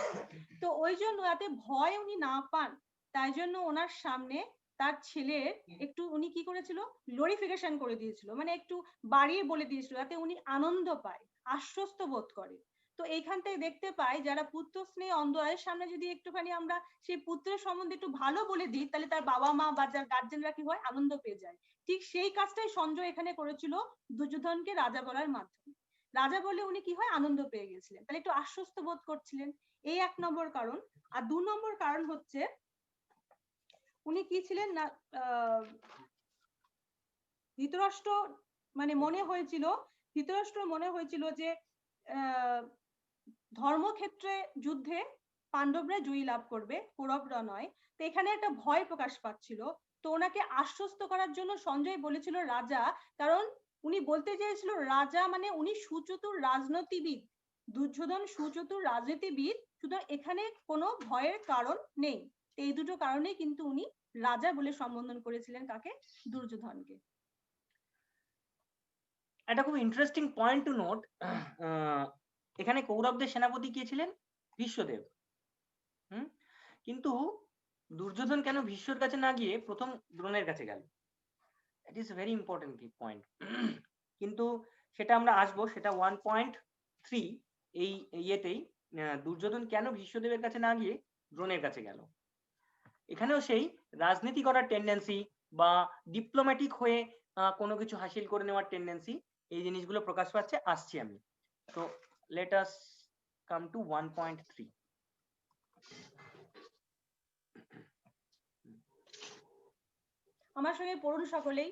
তো ওই জন্য যাতে ভয় উনি না পান, তাই জন্য ওনার সামনে তার ছেলের একটু উনি কি করেছিল? গ্লোরিফিকেশন করে দিয়েছিল, মানে একটু বাড়িয়ে বলে দিয়েছিল যাতে উনি আনন্দ পায়। আশ্বস্ত বোধ করে। তো এইখান থেকে দেখতে পাই যারা পুত্র স্নেহ অন্ধ হয়, সামনে যদি একটুখানি আমরা সেই পুত্রের সম্বন্ধে একটু ভালো বলে দিই, তাহলে তার বাবা মা বা যার গার্জেনরা কি হয়, আনন্দ পেয়ে যায়। ঠিক সেই কাজটাই সঞ্জয় এখানে করেছিল দুর্যোধনকে রাজা বলার মাধ্যমে। রাজা বলে উনি কি হয়, আনন্দ পেয়ে গেছিলেন, তাহলে একটু আশ্বস্ত বোধ করছিলেন। এই 1 নম্বর কারণ। আর 2 নম্বর কারণ হচ্ছে উনি কি ছিলেন না, ধৃতরাষ্ট্র মানে মনে হয়েছিল যে ধর্মক্ষেত্রে যুদ্ধে পাণ্ডবরা জয়ী লাভ করবে, কৌরবরা নয়। তো এখানে একটা ভয় প্রকাশ পাচ্ছিল। তো ওনাকে আশ্বস্ত করার জন্য সঞ্জয় বলেছিল রাজা, কারণ উনি বলতে চেয়েছিল রাজা মানে উনি সুচতুর রাজনীতিবিদ, দুর্যোধন সুচতুর রাজনীতিবিদ, সুতরাং এখানে কোনো ভয়ের কারণ নেই। এই দুটো কারণেই কিন্তু উনি রাজা বলে সম্বোধন করেছিলেন কাকে, দুর্যোধনকে। একটা খুব ইন্টারেস্টিং পয়েন্ট টু নোট, এখানে কৌরবদের সেনাপতি কে ছিলেন, ভীষ্মদেব। কিন্তু দুর্যোধন কেন ভীষ্মর কাছে না গিয়ে প্রথম দ্রোণের কাছে গেল? It is very important point. কিন্তু সেটা আমরা আসবো, সেটা 1.3 এই ইয়েতেই, দুর্যোধন কেন ভীষ্মদেবের কাছে না গিয়ে দ্রোণের কাছে গেল। এখানেও সেই রাজনীতি করার টেন্ডেন্সি বা ডিপ্লোম্যাটিক হয়ে কোনো কিছু হাসিল করে নেওয়ার টেন্ডেন্সি, এই জিনিসগুলো প্রকাশ পাচ্ছে, আসছি আমি। তো লেট আস কাম টু 1.3। আমার সঙ্গে পড়ুন সকলেই।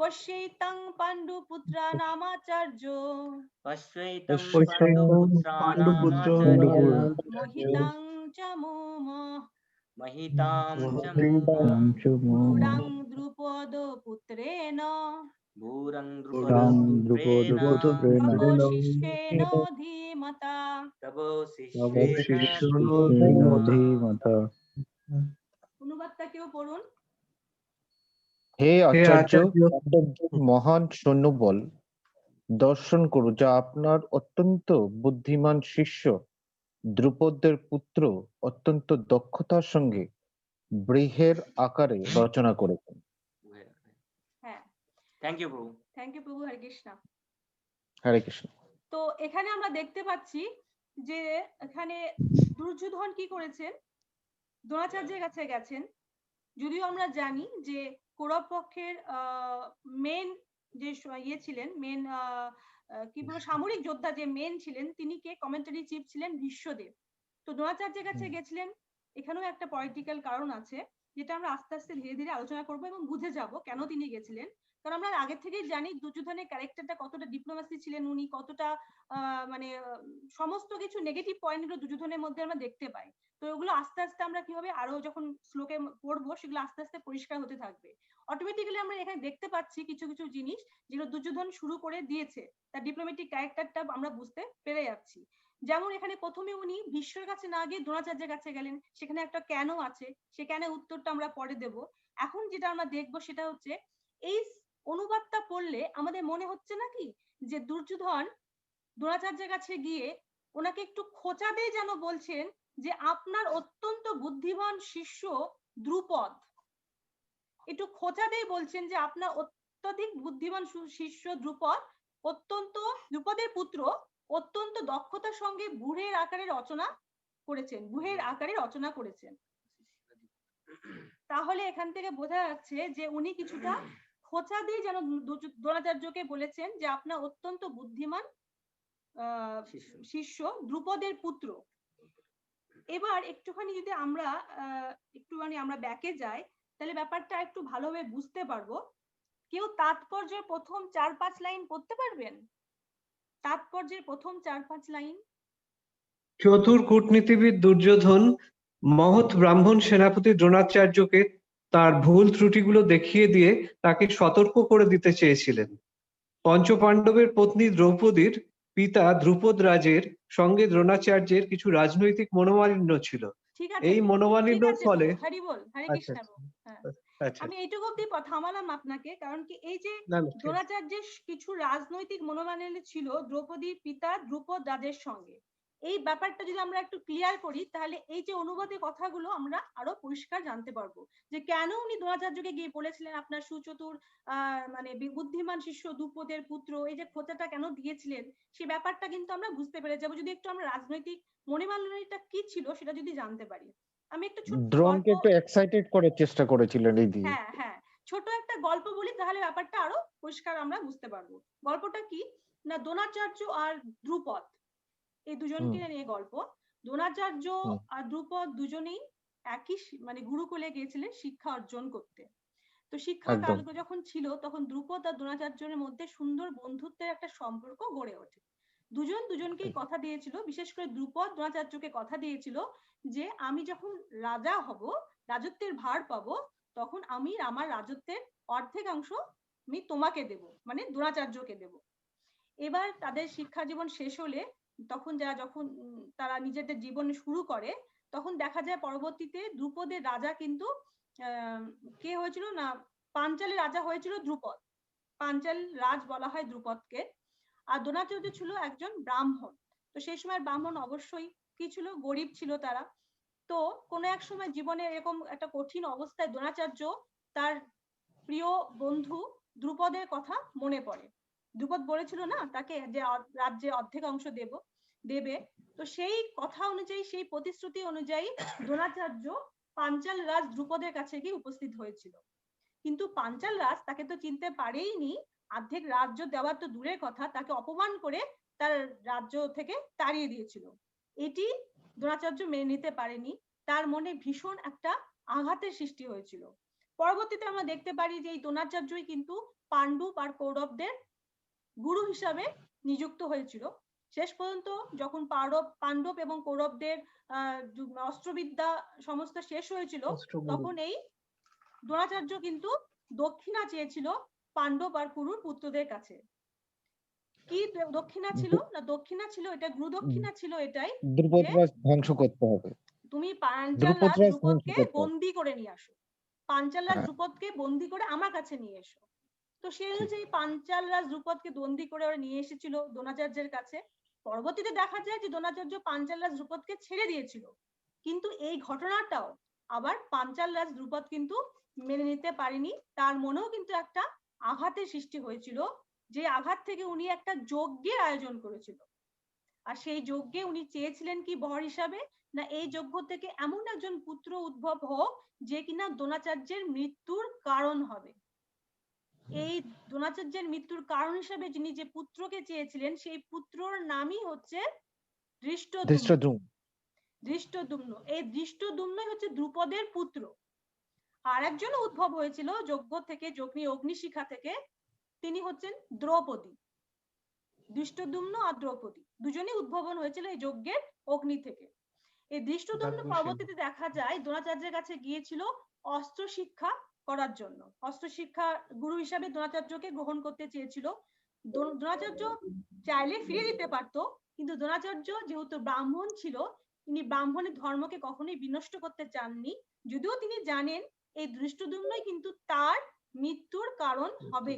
পশ্যৈতং পাণ্ডু পুত্রা নামাচার্য, পশ্যৈতং পাণ্ডুপুত্র মহিতাং চ মহিতাং চ মহিতাং পুরাং দ্রুপদ পুত্রেণ, ভূরং রাম দ্রুপদ দ্রুপদ তব শিষ্যেন ধীমতা। তব শিষ্যেন ধীমতা। অনুবাদটা কেউ পড়ুন। হে হে আচার্য, আচার্য, আপনার মহান সৈন্যবল দর্শন করু, যা আপনার অত্যন্ত বুদ্ধিমান শিষ্য দ্রুপদের পুত্র অত্যন্ত দক্ষতার সঙ্গে বৃহের আকারে রচনা করেছেন। হ্যাঁ, থ্যাংক ইউ প্রভু। থ্যাংক ইউ প্রভু, হরে কৃষ্ণ। হরে কৃষ্ণ। তো এখানে আমরা দেখতে পাচ্ছি যে এখানে দুর্যোধন কি করেছেন, দ্রোণাচার্যের কাছে গেছেন। যদিও আমরা জানি যে কৌরব পক্ষের মেন যে ইয়ে ছিলেন, মেন কি বলবো সামরিক যোদ্ধা যে মেন ছিলেন, তিনি কে, কমেন্টারি চিফ ছিলেন ভীষ্মদেব। তো দ্রোণাচার্যের কাছে গেছিলেন, এখানেও একটা পলিটিক্যাল কারণ আছে, যেটা আমরা আস্তে আস্তে ধীরে ধীরে আলোচনা করবো এবং বুঝে যাব কেন তিনি গেছিলেন। কারণ আমরা আগে থেকেই জানি দুর্যোধনের ক্যারেক্টারটা কতটা ডিপ্লোমেসি ছিলেন, উনি কতটা মানে সমস্ত কিছু নেগেটিভ পয়েন্টগুলো দুর্যোধনের মধ্যে আমরা দেখতে পাই। তো ওগুলো আস্তে আস্তে আমরা কি হবে, আরো যখন শ্লোকে পড়বো সেগুলো আস্তে আস্তে পরিষ্কার হতে থাকবে। অটোমেটিক্যালি আমরা এখানে দেখতে পাচ্ছি কিছু কিছু জিনিস যেগুলো দুর্যোধন শুরু করে দিয়েছে, তার ডিপ্লোম্যাটিক ক্যারেক্টারটা আমরা বুঝতে পেরে যাচ্ছি। যেমন এখানে প্রথমে উনি ভীষ্মের কাছে না গিয়ে দ্রোণাচার্যের কাছে গেলেন, সেখানে একটা কেন আছে, সে কেন উত্তরটা আমরা পরে দেব। এখন যেটা আমরা দেখবো সেটা হচ্ছে এই অনুবাদটা পড়লে আমাদের মনে হচ্ছে নাকি যে দুর্যোধন দ্রোণাচার্যের কাছে গিয়ে ওনাকে একটু খোঁচা দিয়ে যেন বলছেন যে আপনার অত্যন্ত বুদ্ধিমান শিষ্য দ্রুপদ, একটু খোঁচা দিয়ে বলছেন যে আপনার অত্যধিক বুদ্ধিমান শিষ্য দ্রুপদ, দ্রুপদের পুত্র অত্যন্ত দক্ষতার সঙ্গে বুহের আকারে রচনা করেছেন। তাহলে এখান থেকে বোঝা যাচ্ছে যে উনি কিছুটা খোঁচা দিয়ে যেন দ্রোণাচার্যকে বলেছেন যে আপনার অত্যন্ত বুদ্ধিমান শিষ্য দ্রুপদের পুত্র। এবার একটুখানি যদি আমরা ব্যাকে যাই, তাহলে ব্যাপারটা একটু ভালোভাবে বুঝতে পারবো। কেউ তাৎপর্যের প্রথম 4-5 লাইন পড়তে পারবেন? তাৎপর্যের প্রথম 4-5 লাইন। চতুর কূটনীতিবিদ দুর্যোধন মহৎ ব্রাহ্মণ সেনাপতি দ্রোণাচার্যকে তার ভুল ত্রুটিগুলো দেখিয়ে দিয়ে তাকে সতর্ক করে দিতে চেয়েছিলেন। পঞ্চপাণ্ডবের পত্নী দ্রৌপদীর পিতা দ্রুপদ রাজের সঙ্গে দ্রোণাচার্যের কিছু রাজনৈতিক মনোমালিন্য ছিল। ঠিক আছে, এই মনোমালিন্যর ফলে হরি বল, হরে কৃষ্ণ। আচ্ছা, আমি এইটুকু অব্দি থামালাম আপনাকে, কারণ কি এই যে না, না, ঠিক আছে। দ্রোণাচার্যের কিছু রাজনৈতিক মনোমালিন্য ছিল দ্রৌপদীর পিতা দ্রুপদ রাজের সঙ্গে, এই ব্যাপারটা যদি আমরা একটু ক্লিয়ার করি তাহলে এই যে অনুবাদে কথাগুলো আমরা আরো পরিষ্কার জানতে পারবো যে কেন উনি দ্রোণাচার্যকে গিয়ে বলেছিলেন আপনার সুচতুর মানে বুদ্ধিমান শিষ্য দ্রুপদের পুত্র, এই যে খোঁচাটা কেন দিয়েছিলেন সে ব্যাপারটা কিন্তু আমরা বুঝতে পেরে যাবো যদি একটু আমরা রাজনৈতিক মনোমালিন্যটা কি ছিল সেটা যদি জানতে পারি। আমি একটু ছোট্ট দ্রোণকে একটু এক্সাইটেড করার চেষ্টা করেছিলেন এই দিয়ে। হ্যাঁ হ্যাঁ ছোট একটা গল্প বলি তাহলে ব্যাপারটা আরো পরিষ্কার আমরা বুঝতে পারবো। গল্পটা কি না, দ্রোণাচার্য আর দ্রুপদ এই দুজনকে নিয়ে গল্প। দ্রোণাচার্য আর দ্রুপদ দুজনেই একই মানে গুরুকুলে গিয়েছিলেন শিক্ষা অর্জন করতে। তো শিক্ষা কাল যখন ছিল তখন দ্রুপদ আর দ্রোণাচার্যের মধ্যে সুন্দর বন্ধুত্বের একটা সম্পর্ক গড়ে ওঠে। দুজন দুজনকেই কথা দিয়েছিল, বিশেষ করে দ্রুপদ দ্রোণাচার্যকে কথা দিয়েছিল যে আমি যখন রাজা হব, রাজত্বের ভার পাবো, তখন আমি আমার রাজত্বের অর্ধেক অংশ আমি তোমাকে দেব, মানে দ্রোণাচার্যকে দেব। এবার তাদের শিক্ষা জীবন শেষ হলে তখন যখন তারা নিজেদের জীবন শুরু করে তখন দেখা যায় পরবর্তীতে দ্রুপদের রাজা কিন্তু কে হয়েছিল না, পাঞ্চালের রাজা হয়েছিল দ্রুপদ। পাঞ্চাল রাজ বলা হয় দ্রুপদকে। আর দ্রোণাচার্য ছিল একজন ব্রাহ্মণ। তো সেই সময় ব্রাহ্মণ অবশ্যই কি ছিল, গরিব ছিল তারা। তো কোনো এক সময় জীবনে এরকম একটা কঠিন অবস্থায় দ্রোণাচার্য তার প্রিয় বন্ধু দ্রুপদের কথা মনে পড়ে। দ্রুপদ বলেছিল না তাকে যে রাজ্যে অর্ধেক অংশ দেবে। তো সেই কথা অনুযায়ী, সেই প্রতিশ্রুতি অনুযায়ী দ্রোণাচার্য পাঞ্চাল রাজ দ্রুপদের কাছে গিয়ে উপস্থিত হয়েছিল। কিন্তু পাঞ্চাল রাজ তাকে তো চিনতে পারেইনি, অর্ধেক রাজ্য দেওয়ার তো দূরের কথা, তাকে অপমান করে তার রাজ্য থেকে তাড়িয়ে দিয়েছিল। এটি দ্রোণাচার্য মেনে নিতে পারেনি, তার মনে ভীষণ একটা আঘাতের সৃষ্টি হয়েছিল। পরবর্তীতে আমরা দেখতে পারি যে এই দ্রোণাচার্যই কিন্তু পাণ্ডব আর কৌরবদের গুরু হিসাবে নিযুক্ত হয়েছিল। শেষ পর্যন্ত যখন পাণ্ডব এবং কৌরবদের অস্ত্রবিদ্যা সমস্ত শেষ হয়েছিল তখন এই দ্রোণাচার্য কিন্তু দক্ষিণা চেয়েছিল পাণ্ডব আর কুরুর পুত্রদের কাছে। কি দক্ষিণা ছিল না, দক্ষিণা ছিল এটা, গুরু দক্ষিণা ছিল এটাই, দ্রুপদরাজ ধ্বংস করতে হবে, তুমি পাঞ্চাল রাজ দ্রুপদকে বন্দি করে নিয়ে আসো, পাঞ্চাল রাজ দ্রুপদকে বন্দি করে আমার কাছে নিয়ে এসো। তো সেই অনুযায়ী পাঞ্চাল রাজ দ্রুপদকে বন্দি করে ওরা নিয়ে এসেছিল দ্রোণাচার্যের কাছে। পরবর্তীতে দেখা যায় যে দ্রোণাচার্য পাঞ্চাল রাজ দ্রুপদকে ছেড়ে দিয়েছিল, কিন্তু এই ঘটনাটাও আবার পাঞ্চাল রাজ দ্রুপদ কিন্তু মেনে নিতে পারেনি। তার মনেও কিন্তু একটা আঘাতের সৃষ্টি হয়েছিল, যে আঘাত থেকে উনি একটা যজ্ঞের আয়োজন করেছিল। আর সেই যজ্ঞে উনি চেয়েছিলেন কি বর হিসাবে না, এই যজ্ঞ থেকে এমন একজন পুত্র উদ্ভব হোক যে কিনা দ্রোণাচার্যের মৃত্যুর কারণ হবে। এই দ্রোণাচার্যের মৃত্যুর কারণ হিসেবে যিনি যে পুত্রকে চেয়েছিলেন সেই পুত্রর নামই হচ্ছে ধৃষ্টদ্যুম্ন। এই ধৃষ্টদ্যুম্নই হচ্ছে দ্রুপদের পুত্র। আর একজন উদ্ভব হয়েছিল যজ্ঞ থেকে, অগ্নিশিখা থেকে, তিনি হচ্ছেন দ্রৌপদী। ধৃষ্টদ্যুম্ন আর দ্রৌপদী দুজনেই উদ্ভাবন হয়েছিল এই যজ্ঞের অগ্নি থেকে। এই ধৃষ্টদ্যুম্ন পরবর্তীতে দেখা যায় দ্রোণাচার্যের কাছে গিয়েছিল অস্ত্র শিক্ষা করার জন্য। অস্ত্র শিক্ষা গুরু হিসাবে দ্রোণাচার্যকে গ্রহণ করতে চেয়েছিল। দ্রোণাচার্য চাইলে ফিরিয়ে দিতে পারতো, কিন্তু দ্রোণাচার্য যেহেতু ব্রাহ্মণ ছিল, তিনি ব্রাহ্মণের ধর্মকে কখনোই বিনষ্ট করতে চাননি। যদিও তিনি জানেন এই ধৃষ্টদ্যুম্নই কিন্তু তার মৃত্যুর কারণ হবে,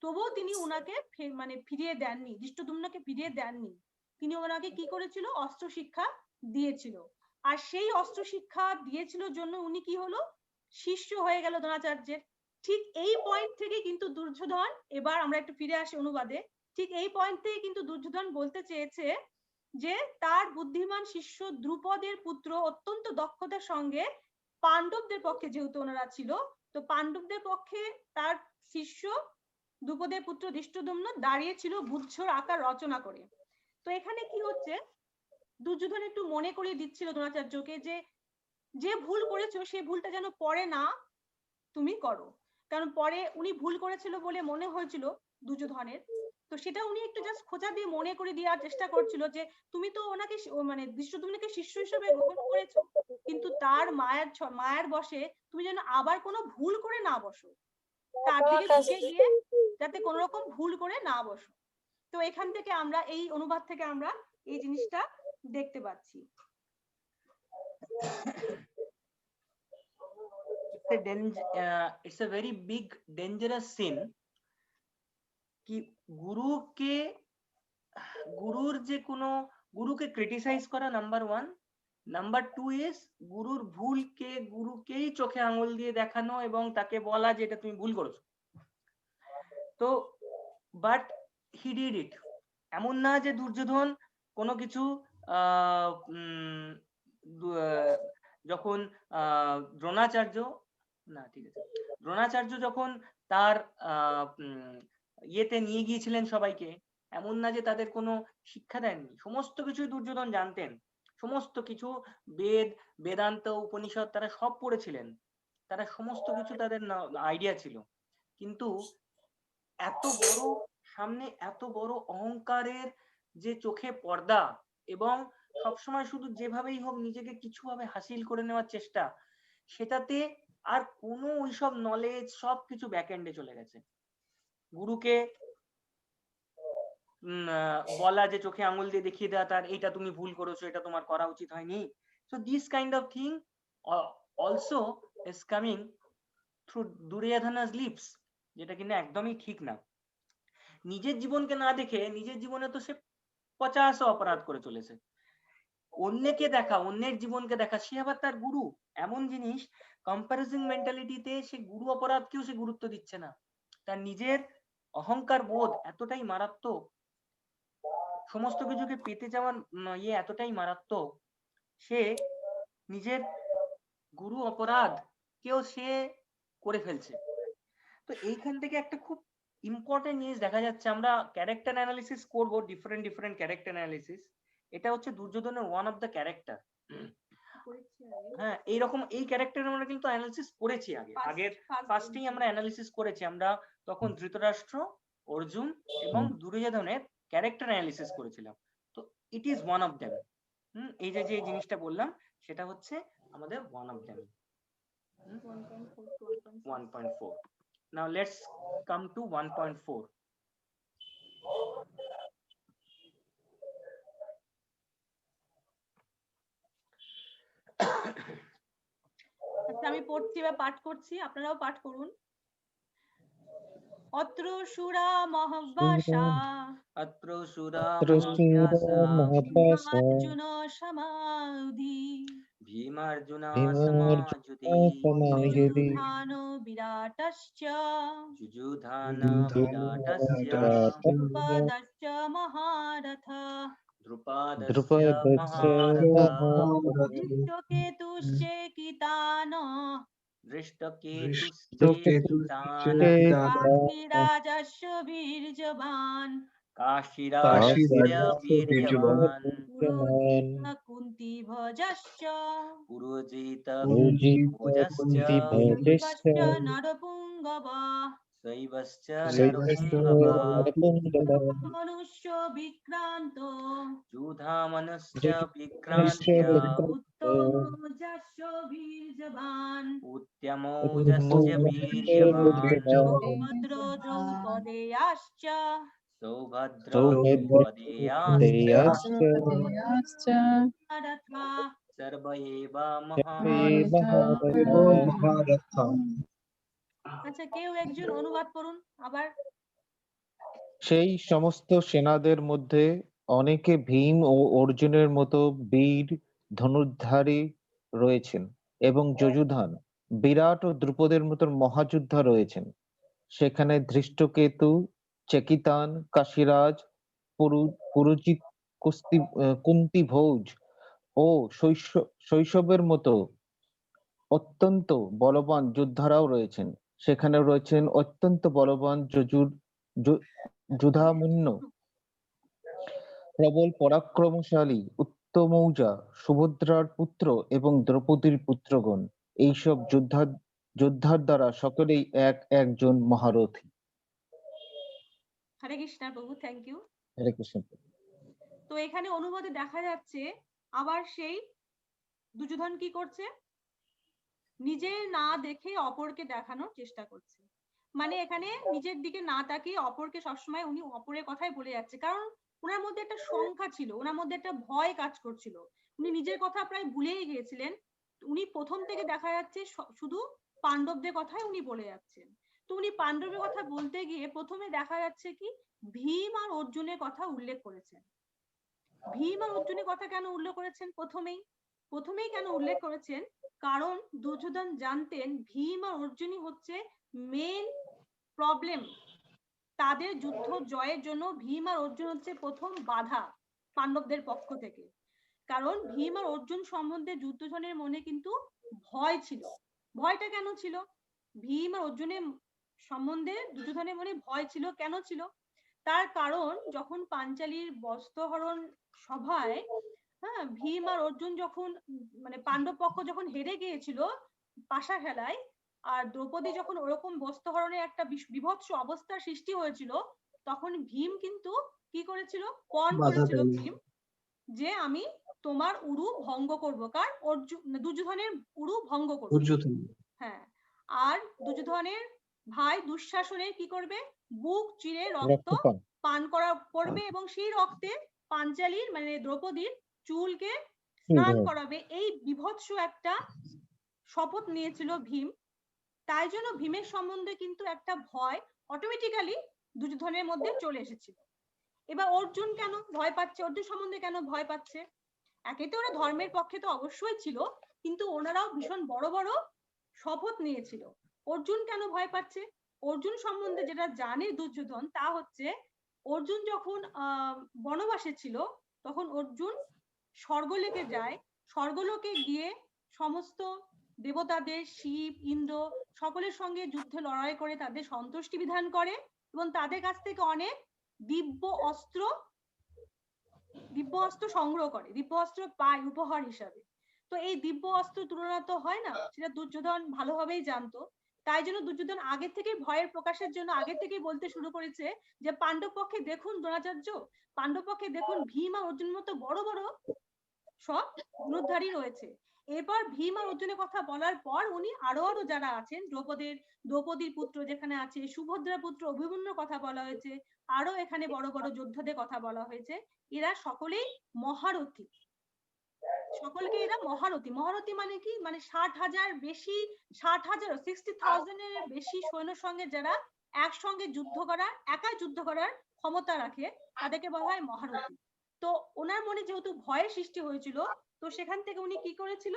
তবুও তিনি ওনাকে মানে ফিরিয়ে দেননি, ধৃষ্টদ্যুম্নকে ফিরিয়ে দেননি। তিনি ওনাকে কি করেছিল, অস্ত্র শিক্ষা দিয়েছিল। আর সেই অস্ত্র শিক্ষা দিয়েছিল জন্য উনি কি হলো, শিষ্য হয়ে গেল দ্রোণাচার্যের। ঠিক এই পয়েন্ট থেকে কিন্তু দুর্যোধন, এবার আমরা একটু ফিরে আসি অনুবাদে, ঠিক এই পয়েন্ট থেকে কিন্তু দুর্যোধন বলতে চেয়েছে যে তার বুদ্ধিমান শিষ্য দ্রুপদের পুত্র অত্যন্ত দক্ষতার সঙ্গে পাণ্ডবদের পক্ষে, যেহেতু ওনারা ছিল, তো পাণ্ডবদের পক্ষে তার শিষ্য দ্রুপদের পুত্র ধৃষ্টদ্যুম্ন দাঁড়িয়েছিল গুচ্ছর আকার রচনা করে। তো এখানে কি হচ্ছে, দুর্যোধন একটু মনে করিয়ে দিচ্ছিল দ্রোণাচার্যকে যে যে ভুল করেছো সেই ভুলটা যেন পরে না তুমি করো। কারণ পরে উনি ভুল করেছিল বলে মনে হয়েছিল দুর্যোধনের, তো সেটা উনি একটু জাস্ট খোঁচা দিয়ে মনে করে দেওয়ার চেষ্টা করছিল যে তুমি তো ওনাকে মানে ধৃষ্টদ্যুম্নকে শিষ্য হিসেবে গ্রহণ করেছো, কিন্তু তার মায়ের বসে তুমি যেন আবার কোনো ভুল করে না বসো, তার দিকে ঝুঁকে গিয়ে যাতে কোনো রকম ভুল করে না বসো। তো এখান থেকে আমরা এই অনুবাদ থেকে আমরা এই জিনিসটা দেখতে পাচ্ছি। It's a very big dangerous sin कि गुरुर जे कोनो গুরুকে ক্রিটিসাইজ করা নাম্বার 1। নাম্বার 2 ইজ গুরুকেই চোখে আঙুল দিয়ে দেখানো এবং তাকে বলা যে এটা তুমি ভুল করেছো। তো বাট হি ডিড ইট। এমন না যে দুর্যোধন কোনো কিছু যখন দ্রোণাচার্য যখন তার ইয়েতে নিয়ে গিয়েছিলেন সবাইকে, এমন না যে তাদের কোনো শিক্ষা দেননি, সমস্ত কিছুই দুর্যোধন জানতেন, সমস্ত কিছু বেদ বেদান্ত উপনিষদ তারা সব পড়েছিলেন, তারা সমস্ত কিছু তাদের আইডিয়া ছিল। কিন্তু এত বড় অহংকারের যে চোখে পর্দা এবং সবসময় শুধু যেভাবেই হোক নিজেকে কিছুভাবে হাসিল করে নেওয়ার চেষ্টা, সেটাতে আর কোনো ওইসব নলেজ সবকিছু ব্যাকএন্ডে চলে গেছে। গুরুকে বলা যে চোখে আঙুল দিয়ে দেখিয়ে দেওয়া তার এটা তুমি ভুল করেছো, এটা তোমার করা উচিত হয়নি। So this kind of thing also is coming through Duryodhana's lips, যেটা কিনা একদমই ঠিক না। নিজের জীবনকে না দেখে নিজের জীবনে তো সে 50 অপরাধ করে চলেছে, অন্যকে দেখা, অন্যের জীবনকে দেখা, সে আবার তার গুরু। এমন জিনিস, কম্পারিজন মেন্টালিটিতে সে গুরু অপরাধকেও সে গুরুত্ব দিচ্ছে না। তার নিজের অহংকার বোধ এতটাই মারাত্মক, সমস্ত কিছুকে পেতে যাওয়ার এতটাই মারাত্মক, সে নিজের গুরু অপরাধ কেও সে করে ফেলছে। তো এইখান থেকে একটা খুব ইম্পর্টেন্ট জিনিস দেখা যাচ্ছে, আমরা ক্যারেক্টার অ্যানালিসিস করব, ডিফারেন্ট ক্যারেক্টার অ্যানালিসিস। এটা হচ্ছে দুর্যোধনের ওয়ান অফ দ্য ক্যারেক্টার। হ্যাঁ, এইরকম এই ক্যারেক্টার আমরা কিন্তু অ্যানালিসিস করেছি আগের ফার্স্টেই আমরা অ্যানালিসিস করেছি। আমরা তখন ধৃতরাষ্ট্র, অর্জুন এবং দুর্যোধনের ক্যারেক্টার অ্যানালিসিস করেছিলাম। তো it is one of them. এই যে জিনিসটা বললাম সেটা হচ্ছে আমাদের one of them. 1.4. Now let's come to 1.4. আচ্ছা, আমি পড়ছি বা পাঠ করছি, আপনারাও পাঠ করুন। অত্র সুরা মহাব্বাসা ভীমার্জুন সমাধি যুযুধান বিরাটশ্চ দ্রুপদশ্চ মহারথ কাশীরাজস্য বীর্যবান কুন্তি ভোজশ্চ নরপুঙ্গব মনুষ্য বিক্রান্ত উত্তমোজস্য বীর্যবান ভদ্র দ্রৌপদেয়াশ্চ আচ্ছা, কেউ একজন অনুবাদ করুন আবার। সেই সমস্ত সেনাদের মধ্যে অনেকে ভীম ও অর্জুনের মতো বীর ধনুর্ধারী রয়েছেন এবং যজুধান, বিরাট ও দ্রুপদের মতো মহাযোদ্ধা রয়েছেন। সেখানে ধৃষ্টকেতু, চেকিতান, কাশীরাজ, পুরুজিত, কুন্তি ভোজ ও শৈশবের মতো অত্যন্ত বলবান যোদ্ধারাও রয়েছেন। সেখানে রয়েছেন অত্যন্ত বলবান যুধামন্য, প্রবল পরাক্রমশালী উত্তমৌজা, সুভদ্রার পুত্র এবং দ্রৌপদীর পুত্রগণ। এইসব যোদ্ধার দ্বারা সকলেই একজন মহারথী। হরে কৃষ্ণ প্রভু, থ্যাংক ইউ। হরে কৃষ্ণ। তো এখানে অনুবাদে দেখা যাচ্ছে আবার সেই দুর্যোধন কি করছে, নিজে না দেখে অপরকে দেখানোর চেষ্টা করছে। মানে এখানে নিজের দিকে না তাকিয়ে অপরকে সবসময় উনি অপরের কথাই বলে যাচ্ছে, কারণ ওনার মধ্যে একটা সংখ্যা ছিল, ওনার মধ্যে একটা ভয় কাজ করছিল, উনি নিজের কথা প্রায় ভুলেই গিয়েছিলেন। উনি প্রথম থেকে দেখা যাচ্ছে শুধু পাণ্ডবদের কথাই উনি বলে যাচ্ছেন। তো উনি পাণ্ডবের কথা বলতে গিয়ে প্রথমে দেখা যাচ্ছে কি ভীম আর অর্জুনের কথা উল্লেখ করেছেন। ভীম আর অর্জুনের কথা কেন উল্লেখ করেছেন প্রথমেই কেন উল্লেখ করেছেন? কারণ দুর্যোধন জানতেন ভীম আর অর্জুনই হচ্ছে মেন প্রবলেম। তাদের যুদ্ধ জয়ের জন্য ভীম আর অর্জুন হচ্ছে প্রথম বাধা পাণ্ডবদের পক্ষ থেকে। কারণ ভীম আর অর্জুন সম্বন্ধে দুর্যোধনের মনে কিন্তু ভয় ছিল। ভয়টা কেন ছিল? ভীম আর অর্জুনের সম্বন্ধে দুর্যোধনের মনে ভয় ছিল, কেন ছিল? তার কারণ যখন পাঞ্চালীর বস্ত্রহরণ সভায়, হ্যাঁ, ভীম আর অর্জুন যখন মানে পাণ্ডব পক্ষ যখন হেরে গিয়েছিল পাশা খেলায়, আর দ্রৌপদী যখন ওরকম বস্ত্রহরণের একটা বিভৎস অবস্থার সৃষ্টি হয়েছিল, তখন ভীম কিন্তু কি করেছিল? পণ করেছিল ভীম যে আমি তোমার উরু ভঙ্গ করব। কার? অর্জুন, দুর্যোধনের উরু ভঙ্গ করব। দুর্যোধন। হ্যাঁ, আর দুর্যোধনের ভাই দুঃশাসনের কি করবে? বুক চিরে রক্ত রক্তপান। পান করবে এবং সেই রক্তে পাঞ্চালীর মানে দ্রৌপদীর চুলকে স্নান করাবে। এই বিভৎস একটা শপথ নিয়েছিল ভীম। তাই জন্য ভীমের সম্বন্ধে কিন্তু একটা ভয় অটোমেটিক্যালি দুর্যোধনের মধ্যে চলে এসেছিল। এবার অর্জুন কেন ভয় পাচ্ছে? অর্জুন সম্বন্ধে কেন ভয় পাচ্ছে? একে তো ওরা ধর্মের পক্ষে তো অবশ্যই ছিল, কিন্তু ওনারাও ভীষণ বড় বড় শপথ নিয়েছিল। অর্জুন কেন ভয় পাচ্ছে? অর্জুন সম্বন্ধে যেটা জানে দুর্যোধন তা হচ্ছে, অর্জুন যখন বনবাসে ছিল তখন অর্জুন স্বর্গলোকে যায়। স্বর্গলোকে গিয়ে সমস্ত দেবতাদের, শিব, ইন্দ্র সকলের সঙ্গে যুদ্ধে লড়াই করে তাদের সন্তুষ্টি বিধান করে এবং তাদের কাছ থেকে অনেক দিব্য অস্ত্র সংগ্রহ করে, দিব্য অস্ত্র পায় উপহার হিসাবে। তো এই দিব্য অস্ত্র তুলনা তো হয় না, সেটা দুর্যোধন ভালোভাবেই জানতো। তাই জন্য দুর্যোধন আগে থেকে ভয়ের প্রকাশের জন্য আগে থেকেই বলতে শুরু করেছে যে পাণ্ডব পক্ষে দেখুন দ্রোণাচার্য, পাণ্ডব পক্ষে দেখুন ভীম আর অর্জুন মতো বড় বড় সব গুণধারী রয়েছে। এবার ভীম আর অর্জুনের কথা বলার পর উনি আরো যারা আছেন, দ্রৌপদীর পুত্র যেখানে আছে, সুভদ্রার পুত্র অভিমন্যুর কথা বলা হয়েছে, আরো এখানে বড় বড় যোদ্ধাদের কথা বলা হয়েছে। এরা সকলেই মহারথী। সকলকে এরা মহারথী। মহারথী মানে কি? মানে 60,000 বেশি, 60,000 এর বেশি সৈন্যের সঙ্গে যারা একসঙ্গে যুদ্ধ করার, একা যুদ্ধ করার ক্ষমতা রাখে তাদেরকে বলা হয় মহারথী। তো ওনার মনে যেহেতু ভয়ের সৃষ্টি হয়েছিল, তো সেখান থেকে উনি কি করেছিল?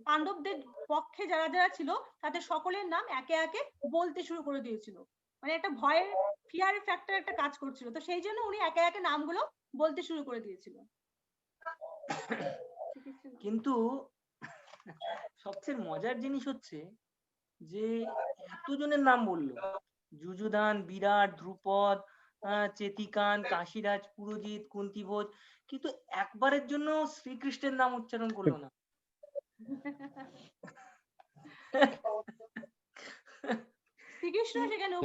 পাণ্ডবদের পক্ষে যারা যারা ছিল তাদের সকলের নাম একে একে বলতে শুরু করে দিয়েছিল। মানে একটা ভয়ের ফিয়ার ফ্যাক্টর একটা কাজ করছিল, তো সেই জন্য উনি একে একে নামগুলো বলতে শুরু করে দিয়েছিল। কিন্তু সবচেয়ে মজার জিনিস হচ্ছে যে এতজনের নাম বললো, যুযুধান, বিরাট, ধ্রুপদ, চেতিকান, কাশীরাজ, পুরোজিত, কুন্তিভোজ, কিন্তু একবারের জন্য শ্রীকৃষ্ণের নাম উচ্চারণ করলো না। শ্রীকৃষ্ণ সেখানে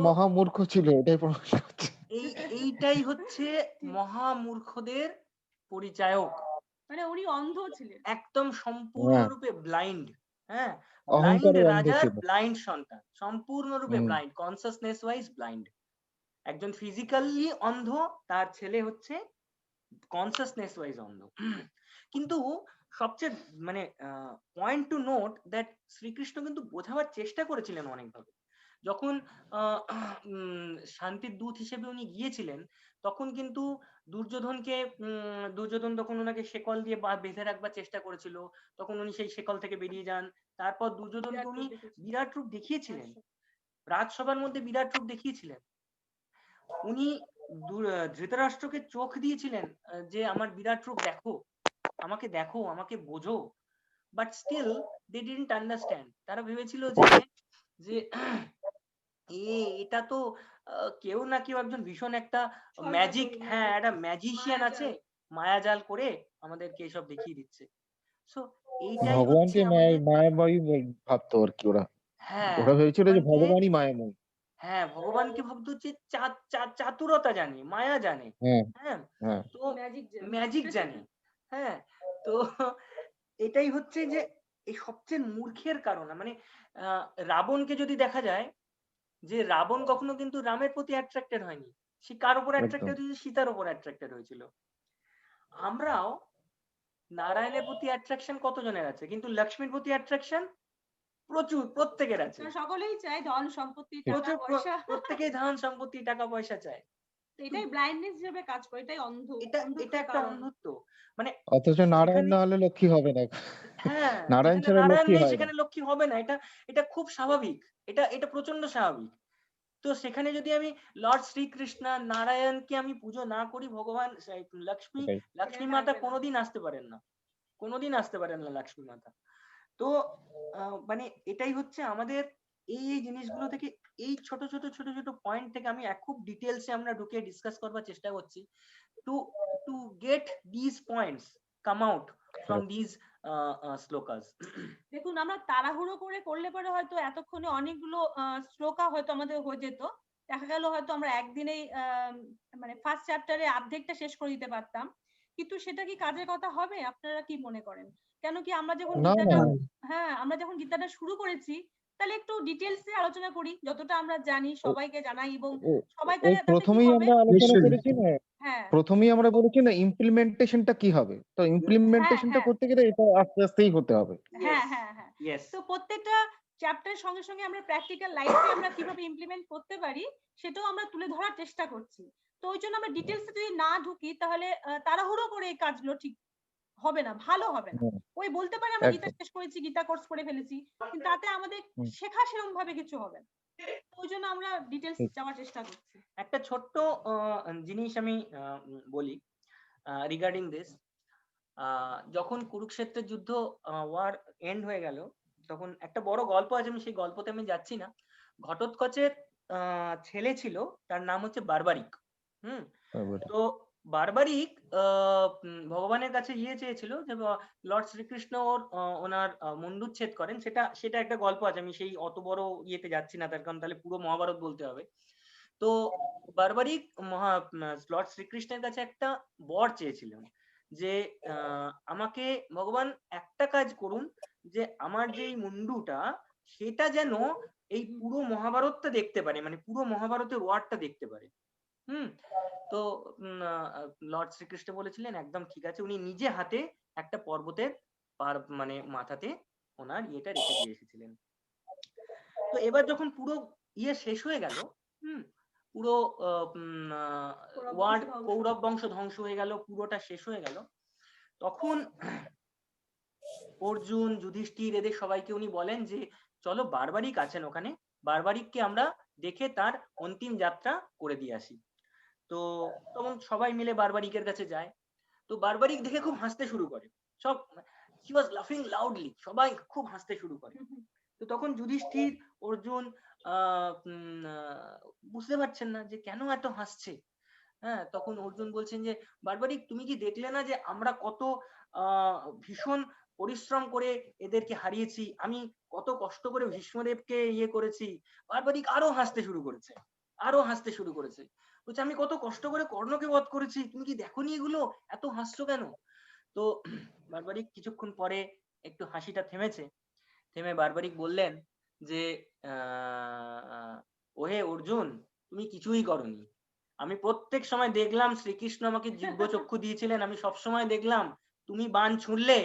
মহামূর্খ ছিল, এটাই প্রমাণ করছে। এইটাই হচ্ছে মহামূর্খদের পরিচায়ক। মানে উনি অন্ধ ছিলেন, একদম সম্পূর্ণরূপে ব্লাইন্ড। হ্যাঁ, ব্লাইন্ড অহংকারে অন্ধ রাজার ছিল। ব্লাইন্ড সন্তান, সম্পূর্ণরূপে ব্লাইন্ড, কনসাসনেস ওয়াইজ ব্লাইন্ড। একজন ফিজিক্যালি অন্ধ, তার ছেলে হচ্ছে কনসাসনেস ওয়াইজ অন্ধ। কিন্তু সবচেয়ে মানে point to note that Shrikrishna কিন্তু বোঝাবার চেষ্টা করেছিলেন অনেকভাবে। যখন শান্তির দূত হিসেবে উনি গিয়েছিলেন, তখন কিন্তু দুর্যোধন তখন ওনাকে শেকল দিয়ে বেঁধে রাখবার চেষ্টা করেছিল, তখন উনি সেই শেকল থেকে বেরিয়ে যান। তারপর দুর্যোধনকে উনি বিরাট রূপ দেখিয়েছিলেন, রাজসভার মধ্যে বিরাট রূপ দেখিয়েছিলেন। উনি ধৃতরাষ্ট্রকে চোখ দিয়েছিলেন যে আমার বিরাট রূপ দেখো, আমাকে দেখো, আমাকে বোঝো। But still they didn't understand. তারা ভেবেছিল যে এটা তো কেউ না কেউ একজন ভীষণ একটা ম্যাজিক, হ্যাঁ, একটা ম্যাজিশিয়ান আছে, মায়াজাল করে আমাদেরকে এসব দেখিয়ে দিচ্ছে। সো এইটাই হচ্ছে ভগবানকে মায়াময়ী ভাবতো আর কি ওরা। হ্যাঁ, ওরা ভেবেছিল যে ভগবানই মায়াময়। হ্যাঁ, ভগবানকে ভাবতো যে চাতুরতা জানে, মায়া জানে, হ্যাঁ, তো ম্যাজিক জানে। হ্যাঁ, তো এটাই হচ্ছে যে এই সবচেয়ে মূর্খের কারণ। মানে রাবণকে যদি দেখা যায়, যে রাবণ কখনো কিন্তু রামের প্রতি অ্যাট্রাক্টেড হয়নি, সে কার উপর অ্যাট্রাক্টেড হয়েছে? সীতার উপর অ্যাট্রাক্টেড হয়েছিল। আমরাও নারায়ণের প্রতি অ্যাট্রাকশন কতজনের আছে, কিন্তু লক্ষ্মীর প্রতি অ্যাট্রাকশন প্রচুর, প্রত্যেকের আছে। সকলেই চায় ধন সম্পত্তি, টাকা পয়সা। প্রত্যেকেই ধন সম্পত্তি, টাকা পয়সা চায়। এটাই ব্লাইন্ডনেস হিসেবে কাজ করে, এটাই এটা অন্ধত্বের একটা কারণ। অন্ধত্ব। মানে অথচ নারায়ণ না হলে লক্ষ্মী হবে না। হ্যাঁ, নারায়ণ যেখানে ছাড়া নারায়ণ লক্ষ্মী নেই হয় না। সেখানে লক্ষ্মী হবে না, এটা খুব স্বাভাবিক, এটা প্রচন্ড স্বাভাবিক। তো সেখানে যদি আমি লর্ড শ্রীকৃষ্ণ নারায়ণকে আমি পুজো না করি, ভগবান লক্ষ্মী সেটাই। লক্ষ্মী সেখানে মাতা থাকবে না। কোনোদিন আসতে পারেন না, কোনোদিন আসতে পারেন না লক্ষ্মী মাতা। তো মানে এটাই হচ্ছে আমাদের এই জিনিসগুলো থেকে, এই ছোট ছোট পয়েন্ট থেকে আমি খুব ডিটেলসে আমরা ঢুকে ডিসকাস করবার চেষ্টা করছি to to get this points come out from this শ্লোকাস। দেখুন, আমরা তাড়াহুড়ো করে করলে পরে হয়তো এতক্ষণে অনেকগুলো শ্লোকা হয়তো আমাদের হয়ে যেত। দেখা গেল হয়তো আমরা একদিনেই মানে ফার্স্ট চ্যাপ্টারে অর্ধেকটা শেষ করে দিতে পারতাম, কিন্তু সেটা কি কাজের কথা হবে? আপনারা কি মনে করেন? কেন কি আমরা যখন না, গীতাটা, না। হ্যাঁ, আমরা যখন গীতাটা শুরু করেছি, তাহলে একটু ডিটেলসে আলোচনা করি, যতটা আমরা জানি সবাইকে জানাই, এবং সবাই ওই তাতে কি প্রথমেই হবে? আমরা আলোচনা নিশ্চয়ই। করেছি না, হ্যাঁ প্রথমেই আমরা বলেছি না ইমপ্লিমেন্টেশনটা কি হবে। তো ইমপ্লিমেন্টেশনটা হ্যাঁ। করতে গেলে এটা আস্তে আস্তেই হতে হবে। হ্যাঁ হ্যাঁ হ্যাঁ ইয়েস, তো প্রত্যেকটা চ্যাপ্টারের সঙ্গে সঙ্গে আমরা প্র্যাকটিক্যাল লাইফে আমরা কিভাবে ইমপ্লিমেন্ট করতে পারি সেটাও আমরা তুলে ধরার চেষ্টা করছি। তো ওই জন্য আমরা ডিটেলসে যদি না ঢুকি, তাহলে তাড়াহুড়ো করে এই কাজগুলো ঠিক হবে না, ভালো হবে না। হুম, ওই বলতে পারে আমরা গীতা একদম। শেষ করেছি, গীতা কোর্স করে ফেলেছি, কিন্তু তাতে আমাদের হুম, শেখা সেরকম ভাবে কিছু হবে না। ওই জন্য আমরা ডিটেলস ঠিক। যাওয়ার চেষ্টা করছি। একটা ছোট্ট জিনিস আমি বলি রিগার্ডিং দিস। যখন কুরুক্ষেত্রের যুদ্ধ ওয়ার এন্ড হয়ে গেল, তখন একটা বড় গল্প আছে, আমি সেই গল্পতে আমি যাচ্ছি না। ঘটোৎকচের ছেলে ছিল, তার নাম হচ্ছে বারবারিক। তারপরে তো বারবারিক ভগবানের কাছে চেয়েছিল যে লর্ড শ্রীকৃষ্ণ ওনার মুন্ডুচ্ছেদ করেন। সেটা একটা গল্প আছে, আমি সেই অত বড় ইয়েতে যাচ্ছি না, তার কারণ তাহলে পুরো মহাভারত বলতে হবে। তো বারবারিক লর্ড শ্রীকৃষ্ণের কাছে একটা বর চেয়েছিলেন যে আমাকে ভগবান একটা কাজ করুন, যে আমার যে এই মুন্ডুটা সেটা যেন এই পুরো মহাভারতটা দেখতে পারে, মানে পুরো মহাভারতের ওয়ার্ডটা দেখতে পারে। তো লর্ড শ্রীকৃষ্ণ বলেছিলেন একদম ঠিক আছে। উনি নিজে হাতে একটা পর্বতের মানে মাথাতে ওনার ইয়েটা রেখে দিয়ে এসেছিলেন। তো এবার যখন পুরো শেষ হয়ে গেল, পুরো ওয়ার্ড কৌরব বংশ ধ্বংস হয়ে গেল, পুরোটা শেষ হয়ে গেল, তখন অর্জুন যুধিষ্ঠির এদের সবাইকে উনি বলেন যে চলো, বারবারিক আছেন ওখানে, বারবারিককে আমরা দেখে তার অন্তিম যাত্রা করে দিয়ে আসি। তো তখন সবাই মিলে বারবারিকের কাছে যায়। তো বারবারিক দেখে খুব হাসতে শুরু করে, সব হি ওয়াজ লাফিং লাউডলি, সবাই খুব হাসতে শুরু করে। তো তখন যুধিষ্ঠির অর্জুন বুঝতে পারছেন না যে কেন এত হাসছে। হ্যাঁ, তখন অর্জুন বলছেন যে বারবারিক, তুমি কি দেখলে না যে আমরা কত ভীষণ পরিশ্রম করে এদেরকে হারিয়েছি, আমি কত কষ্ট করে ভীষ্মদেবকে করেছি। বারবারিক আরো হাসতে শুরু করেছে, আরো হাসতে শুরু করেছে, বলছে আমি কত কষ্ট করে কর্ণকে বধ করেছি, তুমি কি দেখোনি এগুলো, এত হাসছো কেন? তো বারবারিক কিছুক্ষণ পরে একটু হাসিটা থেমেছে, থেমে বারবারিক বললেন যে ওহে অর্জুন, তুমি কিছুই করনি। আমি প্রত্যেক সময় দেখলাম শ্রীকৃষ্ণ আমাকে দিব্যচক্ষু দিয়েছিলেন, আমি সব সময় দেখলাম তুমি বাণ ছুঁড়লে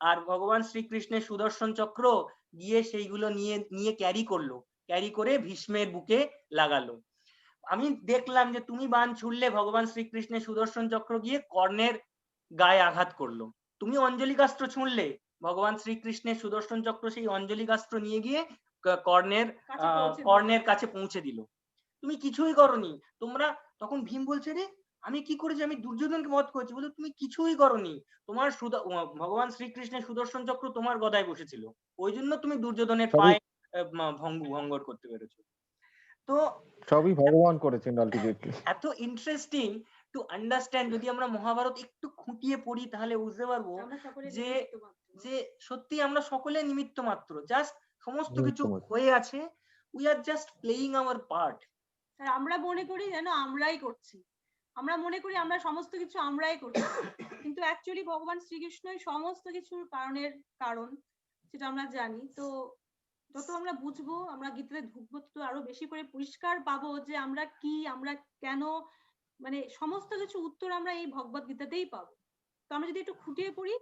আর ভগবান শ্রীকৃষ্ণের সুদর্শন চক্র গিয়ে সেইগুলো নিয়ে ক্যারি করলো, ক্যারি করে ভীষ্মের বুকে লাগালো। আমি দেখলাম যে তুমি বাণ ছুঁড়লে, ভগবান শ্রীকৃষ্ণের সুদর্শন চক্র গিয়ে কর্ণের গায়ে আঘাত করলো। তুমি অঞ্জলিকাস্ত্র ছুঁড়লে, ভগবান শ্রীকৃষ্ণের সুদর্শন চক্র সেই অঞ্জলিকাস্ত্র নিয়ে গিয়ে কর্ণের কাছে পৌঁছে দিল। তুমি কিছুই করনি তোমরা। তখন ভীম বলছে রে আমি কি করেছি, আমি দুর্যোধনকে বধ করেছি। বলে তুমি কিছুই করনি, তোমার ভগবান শ্রীকৃষ্ণের সুদর্শন চক্র তোমার গদায় বসেছিল, ওই জন্য তুমি দুর্যোধনের পায়ে ভঙ্গর করতে পেরেছো। তো সবই ভগবান করেছেন আলটিমেটলি। এত ইন্টারেস্টিং টু আন্ডারস্ট্যান্ড, যদি আমরা মহাভারত একটু খুঁটিয়ে পড়ি তাহলে বুঝতে পারবো যে যে সত্যি আমরা সকলে নিমিত্ত মাত্র, জাস্ট সমস্ত কিছু হয়ে আছে, we are just playing our part. আমরা মনে করি যেন আমরাই করছি, আমরা মনে করি আমরা সমস্ত কিছু আমরাই করছি, কিন্তু অ্যাকচুয়ালি ভগবান শ্রীকৃষ্ণই সমস্ত কিছুর কারণ, সেটা আমরা জানি। তো যত আমরা বুঝবো, আমরা গীতাতে ঢুকবো, তো আরো বেশি করে পরিষ্কার পাবো যে আমরা কি, আমরা কেন, মানে সমস্ত কিছু উত্তর আমরা এই ভগবত গীতাতেই পাবো। তো আমরা যদি একটু খুঁটিয়ে পড়ি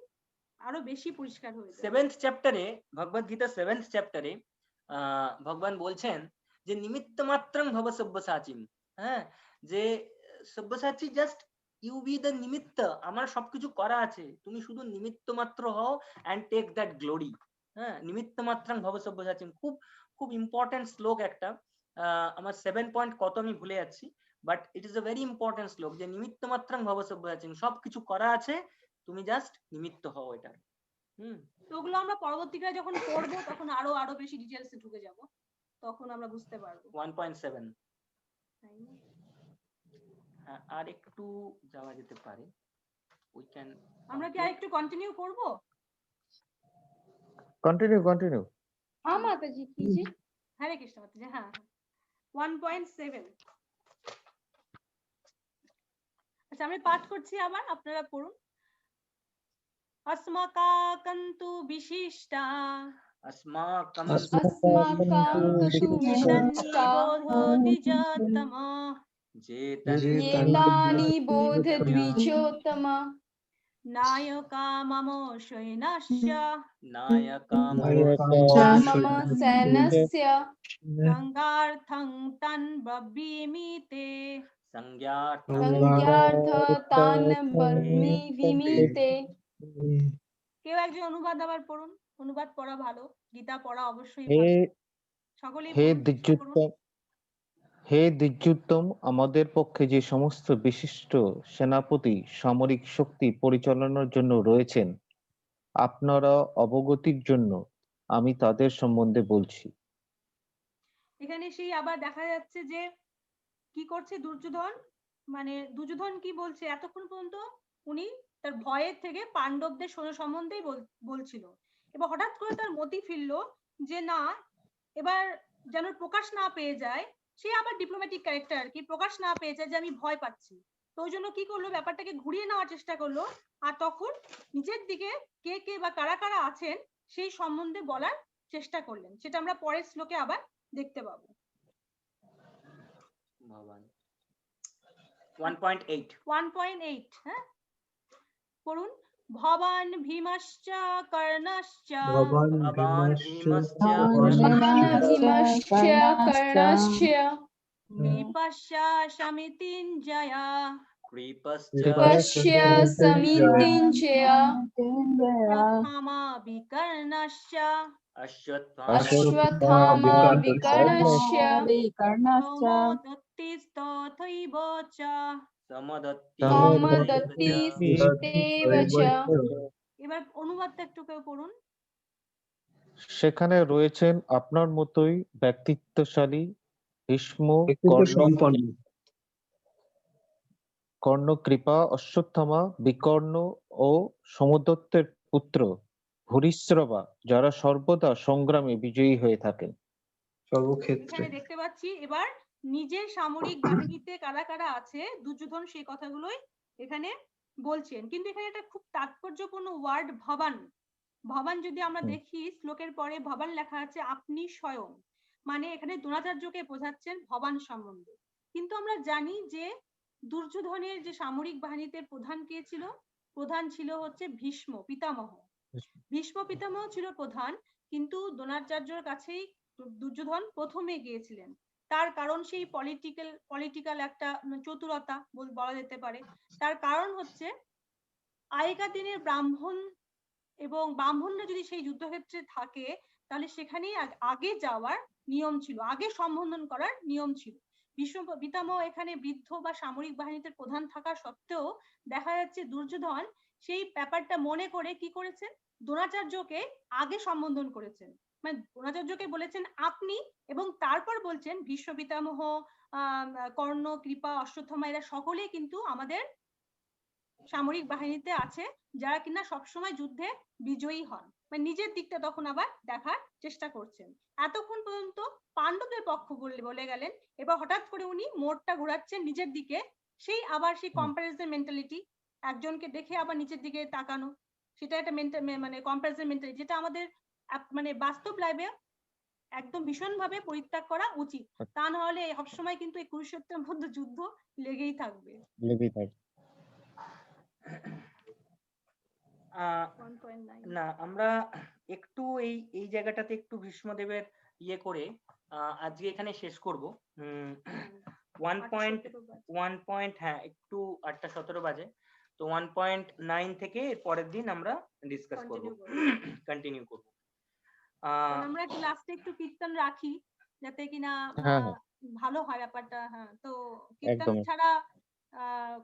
আরো বেশি পরিষ্কার হয়ে যাবে। 7th চ্যাপ্টারে, ভগবত গীতা 7th চ্যাপ্টারে ভগবান বলছেন যে নিমিত্ত মাত্রং ভব সব্যসাচিম। হ্যাঁ, যে সব্যসাচী জাস্ট ইউ বি দ্য নিমিত্ত, আমার সবকিছু করা আছে, তুমি শুধু নিমিত্ত মাত্র হও অ্যান্ড টেক দ্যাট গ্লোরি। হ্যাঁ, নিমিত্ত মাত্রাং ভব সব্যসাচী, খুব খুব ইম্পর্টেন্ট শ্লোক একটা। আমার 7 পয়েন্ট কত আমি ভুলে যাচ্ছি, but it is a very important শ্লোক, যে নিমিত্ত মাত্রাং ভব সব্যসাচী, সবকিছু করা আছে, তুমি জাস্ট নিমিত্ত হও এটা। তো ওগুলো আমরা পরবর্তীকালে যখন পড়বো তখন আরো আরো বেশি ডিটেলসে ঢুকে যাব, তখন আমরা বুঝতে পারবো। 1.7 তাই না? আর একটু যাওয়া যেতে পারে, উই ক্যান। আমরা কি আরেকটু কন্টিনিউ করব? কন্টিনিউ। हाँ माता जी कीजिए। হরে কৃষ্ণ মাতাজি। হ্যাঁ, 1.7। আচ্ছা, আমি পাঠ করছি, আবার আপনারা পড়ুন। अस्माकन्तु विशिष्टा अस्माकं अस्माकं तु विशिष्टा बोधोदिजतमा एतानि बोधद्विजोत्तम नायका मम शयनश्च मम सैनस्य संगार्थं तन् ब्रवीमि ते। संज्ञार्थ तान् ब्रवीमि ते। কেউ একজন অনুবাদ আবার পড়ুন, অনুবাদ পড়া ভালো, গীতা পড়া অবশ্যই হে ভালো। সকলেই হে পড়ুন, চেষ্টা করুন। দিজ্যুত্তম, হে দিজ্যুত্তম, আমাদের পক্ষে যে সমস্ত বিশিষ্ট সেনাপতি সামরিক শক্তি পরিচালনার জন্য রয়েছেন, আপনারা অবগতির জন্য আমি তাদের সম্বন্ধে বলছি। এখানে সেই আবার দেখা যাচ্ছে যে কি করছে দুর্যোধন, মানে দুর্যোধন কি বলছে, এতক্ষণ পর্যন্ত উনি তার ভয়ের থেকে পাণ্ডবদের সম্বন্ধেই বলছিল, এবার হঠাৎ করে তার মতি ফিরলো যে না, এবার যেন প্রকাশ না পেয়ে যায়, সে আবার ডিপ্লোম্যাটিক ক্যারেক্টার আর কি, প্রকাশ না পেয়ে যায় যে আমি ভয় পাচ্ছি, তো ওই জন্য কি করলো, ব্যাপারটাকে ঘুরিয়ে নেওয়ার চেষ্টা করলো, আর তখন নিজের দিকে কে কে বা কারা কারা আছেন সেই সম্বন্ধে বলার চেষ্টা করলেন, সেটা আমরা পরের শ্লোকে আবার দেখতে পাবো। 1.8 হ্যাঁ, পড়ুন। ভবান ভীমশ্চ কর্ণশ্চ কর্ণশ্চ নৃপশ্চ সমিতিঞ্জয় कृपस्य समितिञ्जय প্রথমা বিকর্ণশ্চ अश्वत्थामा विकर्णस्य সমদত্তিস্তথৈব চ। समदत्तिस्तेव च। এবার অনুবাদটা একটু কেউ পড়ুন। সেখানে রয়েছেন আপনার মতোই ব্যক্তিত্বশালী ভীষ্ম, সম্পন্ন কর্ণ, কৃপা, অশ্বত্থামা, বিকর্ণ ও সমদত্তের পুত্র ভূরিশ্রবা, যারা সর্বদা সংগ্রামে বিজয়ী হয়ে থাকেন সর্বক্ষেত্রে। এখানে দেখতে পাচ্ছি এবার নিজের সামরিক বাহিনীতে কারা কারা আছে, দুর্যোধন সেই কথাগুলোই এখানে বলছেন, কিন্তু এখানে একটা খুব তাৎপর্যপূর্ণ ওয়ার্ড ভবান। ভবান যদি আমরা দেখি শ্লোকের পরে ভবান লেখা আছে আপনি স্বয়ং, মানে এখানে দ্রোণাচার্যকে বোঝাচ্ছেন ভবান সম্বন্ধে। কিন্তু আমরা জানি যে দুর্যোধনের যে সামরিক বাহিনীতে প্রধান কে ছিল, প্রধান ছিল হচ্ছে ভীষ্ম পিতামহ। ভীষ্ম পিতামহ ছিল প্রধান, কিন্তু দ্রোণাচার্যর কাছেই দুর্যোধন প্রথমে গিয়েছিলেন, তার কারণ সেই পলিটিক্যাল একটা চতুরতা বলা যেতে পারে। তার কারণ হচ্ছে আগেকার দিনের ব্রাহ্মণ এবং ব্রাহ্মণরা যদি সেই যুদ্ধক্ষেত্রে থাকে তাহলে সেখানেই আগে যাওয়ার নিয়ম ছিল, আগে সম্বোধন করার নিয়ম ছিল। ভীষ্ম পিতামহ এখানে বৃদ্ধ বা সামরিক বাহিনীতে প্রধান থাকা সত্ত্বেও দেখা যাচ্ছে দুর্যোধন সেই ব্যাপারটা মনে করে কি করেছেন, দ্রোণাচার্যকে আগে সম্বোধন করেছেন, মানে দ্রোণাচার্যকে বলেছেন আপনি, এবং তারপর বলছেন ভীষ্ম পিতামহ, কর্ণ, কৃপা, অশ্বত্থামা এরা সকলেই কিন্তু আমাদের সামরিক বাহিনীতে আছে, যারা কিনা সবসময় যুদ্ধে বিজয়ী হন, মানে নিজের দিকটা তখন আবার দেখার চেষ্টা করছেন। এতক্ষণ পর্যন্ত পাণ্ডবদের পক্ষ বলে গেলেন, এবার হঠাৎ করে উনি মোড়টা ঘোরাচ্ছেন নিজের দিকে, সেই আবার সেই কম্পারিজন মেন্টালিটি, একজনকে দেখে আবার নিচের দিকে তাকানো, সেটা একটা মানে কম্পারিজন মেন্টালিটি, যেটা আমাদের মানে বাস্তব লাইফে একদম ভীষণভাবে পরিত্যাগ করা উচিত, তা না হলে সবসময় কিন্তু এই কুরুক্ষেত্রের মধ্যে যুদ্ধ লেগেই থাকবে। না, আমরা একটু এই জায়গাটাতে একটু ভীষ্মদেবের ইয়ে করে আজকে এখানে শেষ করব। হ্যাঁ একটু 8:17 বাজে, তো 1.9 থেকে এর পরের দিন আমরা ডিসকাস করব, কন্টিনিউ করব। আমরা একটু লাস্টে একটু কীর্তন রাখি যাতে কিনা হ্যাঁ, হ্যাঁ। ভালো হয় ব্যাপারটা। হ্যাঁ, তো কীর্তন একদমই। ছাড়া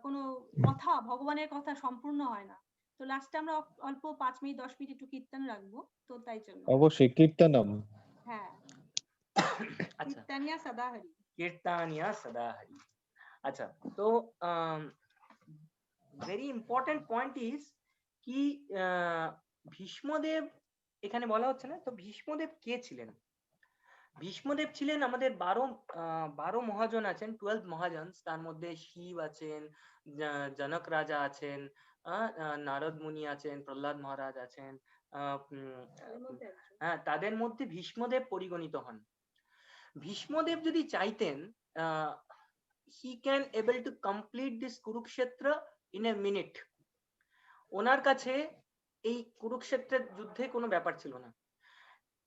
কোনো কথা, ভগবানের কথা সম্পূর্ণ হয় না। তো লাস্টে আমরা অল্প 5 মিনিট 10 মিনিট একটু কীর্তন রাখবো, তো তাই জন্য। অবশ্যই কীর্তনম। হ্যাঁ, আচ্ছা, কীর্তনিয়া সদা হরি। কীর্তানিয়া সদা হরি। আচ্ছা, তো ভেরি ইম্পর্টেন্ট পয়েন্ট ইজ কি ভীষ্মদেব এখানে বলা হচ্ছে না, তো ভীষ্মদেব কে ছিলেন? ভীষ্মদেব ছিলেন আমাদের 12 মহাজন আছেন, 12 মহাজন, তার মধ্যে শিব আছেন, জনক রাজা আছেন, নারদ মুনি আছেন, প্রহ্লাদ মহারাজ আছেন, হ্যাঁ, তাদের মধ্যে ভীষ্মদেব পরিগণিত হন। ভীষ্মদেব যদি চাইতেন, he can able to complete this Kurukshetra in a minute. ওনার কাছে এই কুরুক্ষেত্রের যুদ্ধে কোনো ব্যাপার ছিল না।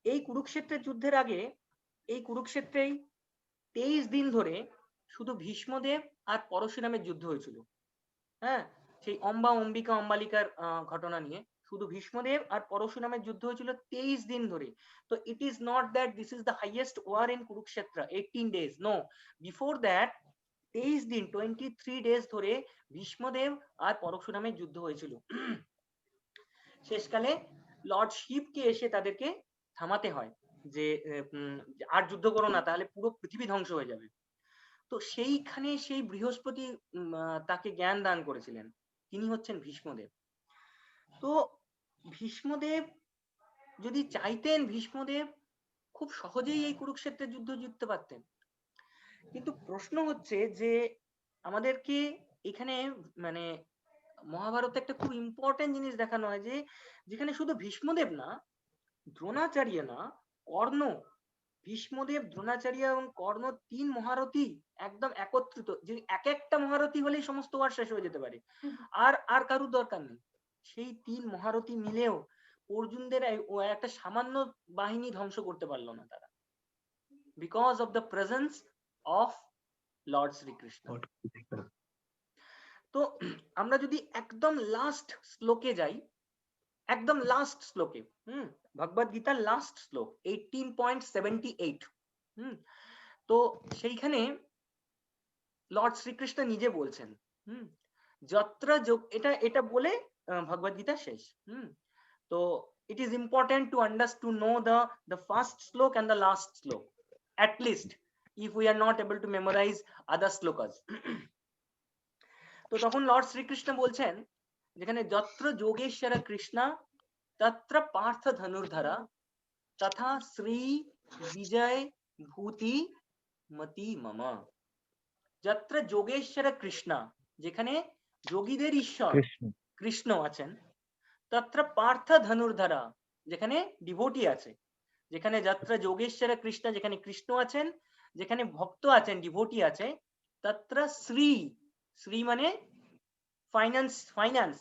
এই কুরুক্ষেত্রের যুদ্ধের আগে এই কুরুক্ষেত্রেই 23 দিন ধরে শুধু ভীষ্মদেব আর পরশুরামের যুদ্ধ হয়েছিল। হ্যাঁ, সেই অম্বিকা অম্বালিকার ঘটনা নিয়ে শুধু ভীষ্মদেব আর পরশুরামের যুদ্ধ হয়েছিল 23 দিন ধরে। তো it is not that this is the highest war in Kurukshetra 18 days, no, before that 23 দিন 23 days ধরে ভীষ্মদেব আর পরশুরামের যুদ্ধ হয়েছিল। শেষকালে লর্ড শিবকে এসে তাদেরকে থামাতে হয় যে আর যুদ্ধ করো না, তাহলে পুরো পৃথিবী ধ্বংস হয়ে যাবে। তো সেইখানে সেই বৃহস্পতি তাকে জ্ঞান দান করেছিলেন, তিনি হচ্ছেন ভীষ্মদেব। তো ভীষ্মদেব যদি চাইতেন, ভীষ্মদেব খুব সহজেই এই কুরুক্ষেত্রের যুদ্ধ জিততে পারতেন। কিন্তু প্রশ্ন হচ্ছে যে আমাদেরকে এখানে মানে মহাভারতে একটা খুব ইম্পর্টেন্ট জিনিস দেখানো হয় যে যেখানে শুধু ভীষ্মদেব না, দ্রোণাচার্য না, কর্ণ, ভীষ্মদেব, দ্রোণাচার্য এবং কর্ণ 3 মহারথী একদম একত্রিত, যে এক একটা মহারথী হলেই সমস্ত ওয়ার শেষ হয়ে যেতে পারে, আর কারুর দরকার নেই। সেই 3 মহারথী মিলেও অর্জুনদের একটা সামান্য বাহিনী ধ্বংস করতে পারলো না তারা, because of the presence of lord Shrikrishna. তো আমরা যদি একদম লাস্ট শ্লোকে যাই, একদম লাস্ট শ্লোকে, ভগবদ গীতার লাস্ট শ্লোক 18.78, তো সেইখানে লর্ড শ্রীকৃষ্ণ নিজে বলছেন, যত্র যোগ, এটা বলে ভগবদ গীতা শেষ। তো it is important to know the first শ্লোক and the last শ্লোক, at least if we are not able to memorize other শ্লোkas. তো তখন লর্ড শ্রীকৃষ্ণ বলছেন যেখানে যত্র যোগেশ্বর কৃষ্ণ তত্র পার্থ ধনুর্ধরা তথা শ্রী বিজয় ভূতি মতি মম। যত্র যোগেশ্বর কৃষ্ণ, যেখানে যোগীদের ঈশ্বর কৃষ্ণ আছেন, তত্র পার্থ ধনুর্ধরা, যেখানে ডিভোটি আছে, যেখানে যত্র যোগেশ্বর কৃষ্ণ, যেখানে কৃষ্ণ আছেন, যেখানে ভক্ত আছেন, ডিভোটি আছে, তত্র শ্রী, শ্রী মানে ফাইন্যান্স,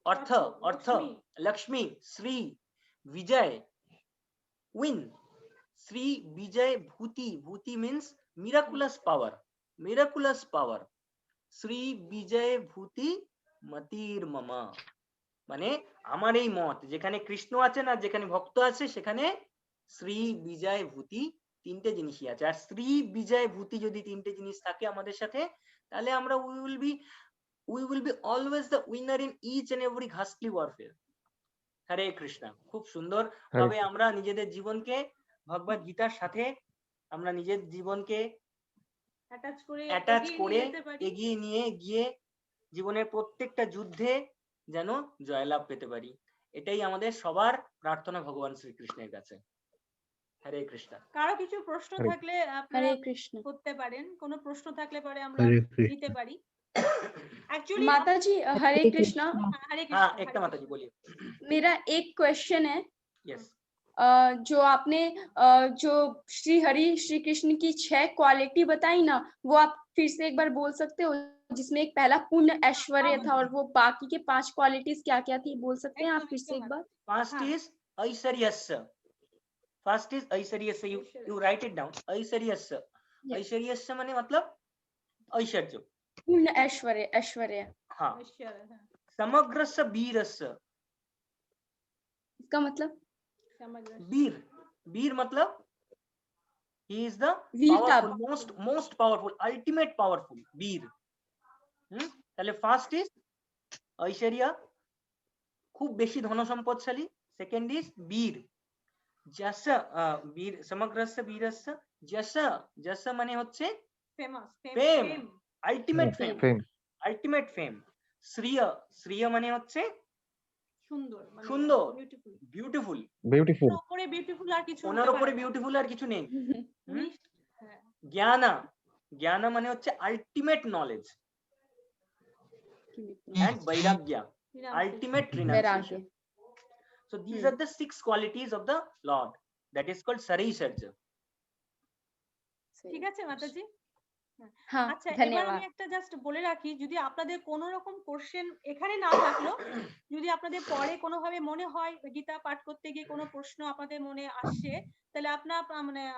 অর্থ, লক্ষ্মী, শ্রী বিজয়, উইন, শ্রী বিজয় ভূতি, ভূতি মিন্স মিরাকুলাস পাওয়ার, শ্রী বিজয় ভূতি মতির মম, মানে আমার এই মত, যেখানে কৃষ্ণ আছেন আর যেখানে ভক্ত আছে সেখানে শ্রী বিজয় ভূতি 3টে জিনিসই আছে। আর শ্রী বিজয় ভূতি যদি 3টে জিনিস থাকে আমাদের সাথে, তাহলে আমরা we will be always the winner in each and every ghastly warfare. হরে কৃষ্ণ। খুব সুন্দর ভাবে আমরা নিজেদের জীবনকে ভগবদ গীতার সাথে আমরা নিজের জীবনকে অ্যাটাচ করে এগিয়ে নিয়ে গিয়ে জীবনের প্রত্যেকটা যুদ্ধে যেন জয়লাভ পেতে পারি, এটাই আমাদের সবার প্রার্থনা ভগবান শ্রীকৃষ্ণের কাছে। হরে কৃষ্ণ। কারো কিছু প্রশ্ন থাকলে আপনারা করতে পারেন, কোনো প্রশ্ন থাকলে পরে আমরা দিতে পারি। एक्चुअली माताजी हरे कृष्णा। हाँ, एकता माताजी बोलिए। मेरा एक क्वेश्चन है। यस। जो आपने जो श्री कृष्ण की 6 क्वालिटी बताई ना, वो आप फिर से एक बार बोल सकते हो, जिसमें एक पहला पूर्ण ऐश्वर्य था और वो बाकी के 5 क्वालिटीज क्या क्या थी, बोल सकते हैं आप फिर से एक बार? फर्स्ट इज ऐश्वर्यस्य, फर्स्ट इज ऐश्वर्यस्य, यू राइट इट डाउन, ऐश्वर्यस्य। ऐश्वर्यस्य माने मतलब ऐश्वर्य। पूर्ण ऐश्वर्य, ऐश्वर्य। हाँ, ऐश्वर्य, हाँ, समग्रस्य वीरस्य, इसका मतलब समझ रहे हैं। वीर, वीर मतलब he is the वीरता। powerful, most powerful, ultimate powerful, वीर। তাহলে ফার্স্ট ইজ ঐশ্বর্য, খুব বেশি ধন সম্পদশালী। সেকেন্ড ইজ বীর, যশ, বীর, সমগ্রস্য বীরস্য, যশ, যশ মানে হচ্ছে ফেমাস, ফেম, ফেম, আলটিমেট ফেম, ফেম। আলটিমেট ফেম। শ্রিয়, শ্রিয় মানে হচ্ছে সুন্দর, মানে সুন্দর, বিউটিফুল। বিউটিফুল। বিউটিফুল। ওপরে বিউটিফুল আর কিছু ওনার হতে উপরে পারে না। বিউটিফুল আর কিছু নেই। উনি, হ্যাঁ, জ্ঞানা, জ্ঞানা মানে হচ্ছে ultimate knowledge. and vairagya, ultimate renunciation. So these are the 6 qualities of the Lord, that is called Sarisharja. ঠিক আছে মাতাজি। हाँ, আচ্ছা, এবার धन्यवाद। আমি একটা জাস্ট বলে রাখি, যদি আপনাদের কোনো রকম কোশ্চেন এখানে না থাকলো, যদি আপনাদের পরে কোনোভাবে মনে হয় গীতা পাঠ করতে গিয়ে কোনো প্রশ্ন আপনাদের মনে আসছে, তাহলে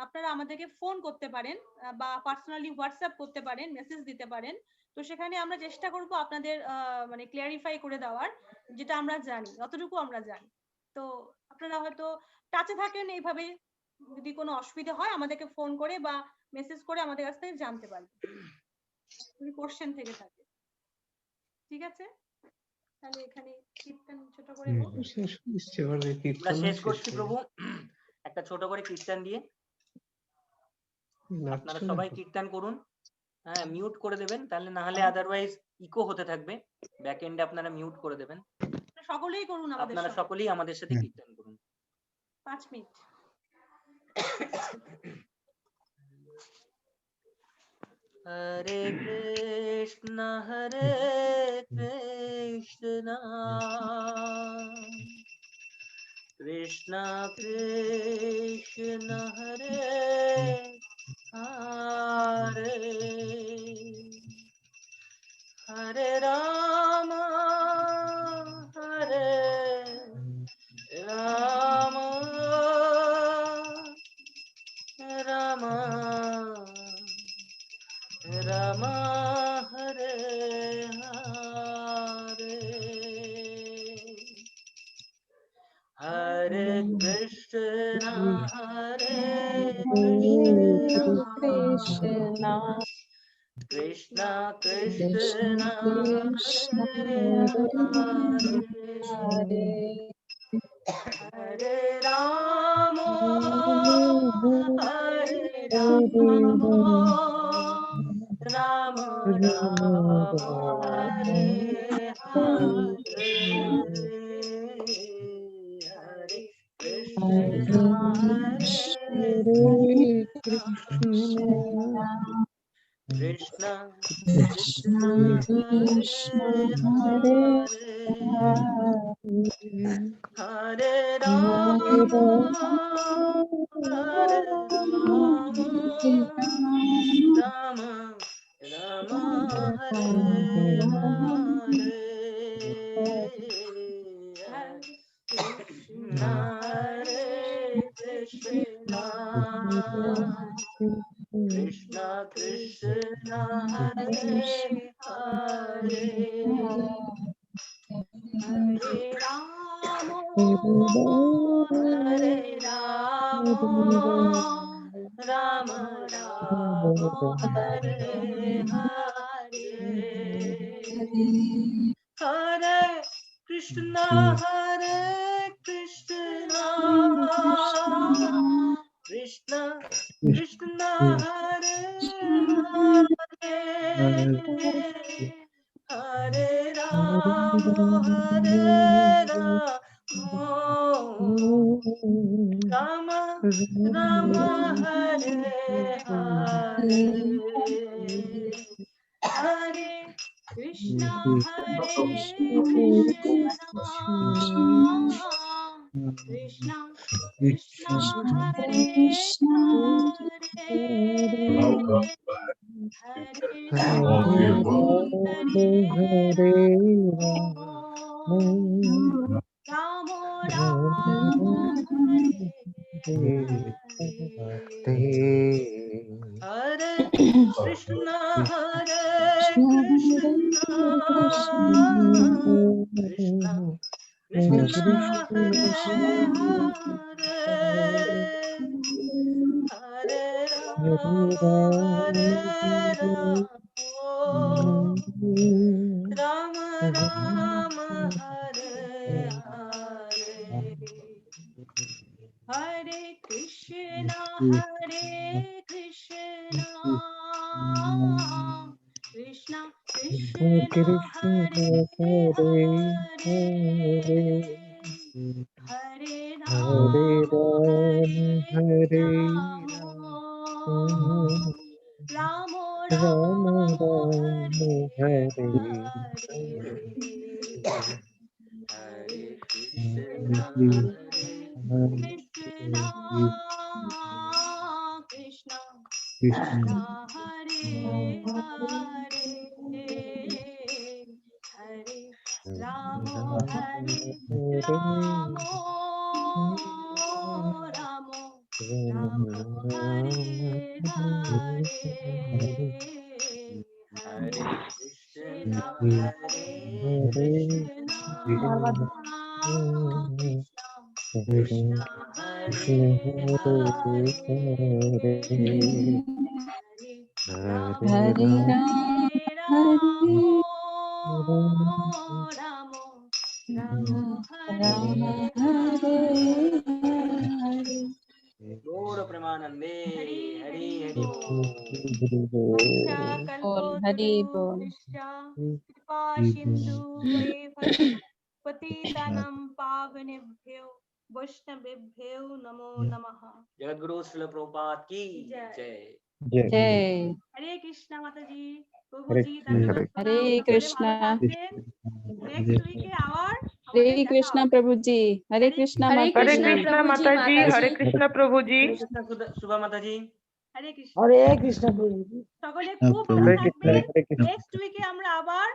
আপনারা আমাদেরকে ফোন করতে পারেন বা পার্সোনালি হোয়াটসঅ্যাপ করতে পারেন, মেসেজ দিতে পারেন। তো সেখানে আমরা চেষ্টা করব আপনাদের মানে ক্লিয়ারিফাই করে দেওয়ার, যেটা আমরা জানি, যতটুকু আমরা জানি। তো আপনারা হয়তো টাচে থাকেন এইভাবে, যদি কোনো অসুবিধা হয় আমাদেরকে ফোন করে বা মেসেজ করে আমাদের কাছ থেকে জানতে পারবেন, যদি কোশ্চেন থেকে থাকে। ঠিক আছে, তাহলে এখানে কীর্তন ছোট করে হোক। আমরা শেষ করছি প্রভু একটা ছোট করে কীর্তন দিয়ে। আপনারা সবাই কীর্তন করুন। হ্যাঁ, মিউট করে দেবেন, তাহলে না হলে আদারওয়াইজ ইকো হতে থাকবে। ব্যাক এন্ডে আপনারা মিউট করে দেবেন। সকলেই করুন, আপনারা সকলেই আমাদের সাথে কীর্তন করুন। 5 মিনিট। হরে কৃষ্ণ কৃষ্ণ কৃষ্ণ হরে হরে, হরে রাম হরে রাম, রাম রাম হরে হরে, হরে কৃষ্ণ হরে কৃষ্ণ, কৃষ্ণ কৃষ্ণ হরে হরে, হরে রাম হরে রাম, রাম রাম হরে হরে, হরে কৃষ্ণ হরে কৃষ্ণ কৃষ্ণ হরে হরে, হরে রাম হরে রাম, রাম রাম হরে হরে, হরে কৃষ্ণ কৃষ্ণ কৃষ্ণ হরে হরে, হরে রাম হরে রাম, রাম রাম হরে হরে, হরে কৃষ্ণ কৃষ্ণ কৃষ্ণ হরে হরে, হরে রাম রাম, রাম হরে হরে, হরে কৃষ্ণ কৃষ্ণ কৃষ্ণ হরে হরে, হরে রাম রাম রাম হরে হরে, হরে কৃষ্ণ হরে Krishna Hare Hare Hare Rama Rama Hare Hare Hare Krishna Krishna Krishna Hare Hare Hare Rama Hare Rama Rama Hare Hare Krishna Krishna Krishna Krishna Hare Hare Hare Rama Hare Rama Rama Rama Hare Hare Hare Krishna Krishna Krishna Hare Hare Rama Hare Rama Rama Hare Gaura Premanande Hari Hari Bol, Hari Bol. Kripa Sindhu Patitanam Pavanebhyo Vaishnavebhyo Namo Namaha. Jagadguru Srila Prabhupada ki jai. Jai. Hare Krishna Mataji, Prabhuji, ধন্যবাদ Hare প্রণাম। Krishna. ভালো থাকবেন। Next week এ আবার Hare আমাদের দেখা Krishna হবে। Prabhuji. Hare Krishna Hare Mataji. Krishna Prabhuji, Hare Krishna Prabhuji. Krishna Subha Mataji. হরে কৃষ্ণ। হরে কৃষ্ণ প্রভুজি। সকলে খুব ভালো থাকবেন। নেক্সট উইকে আমরা আবার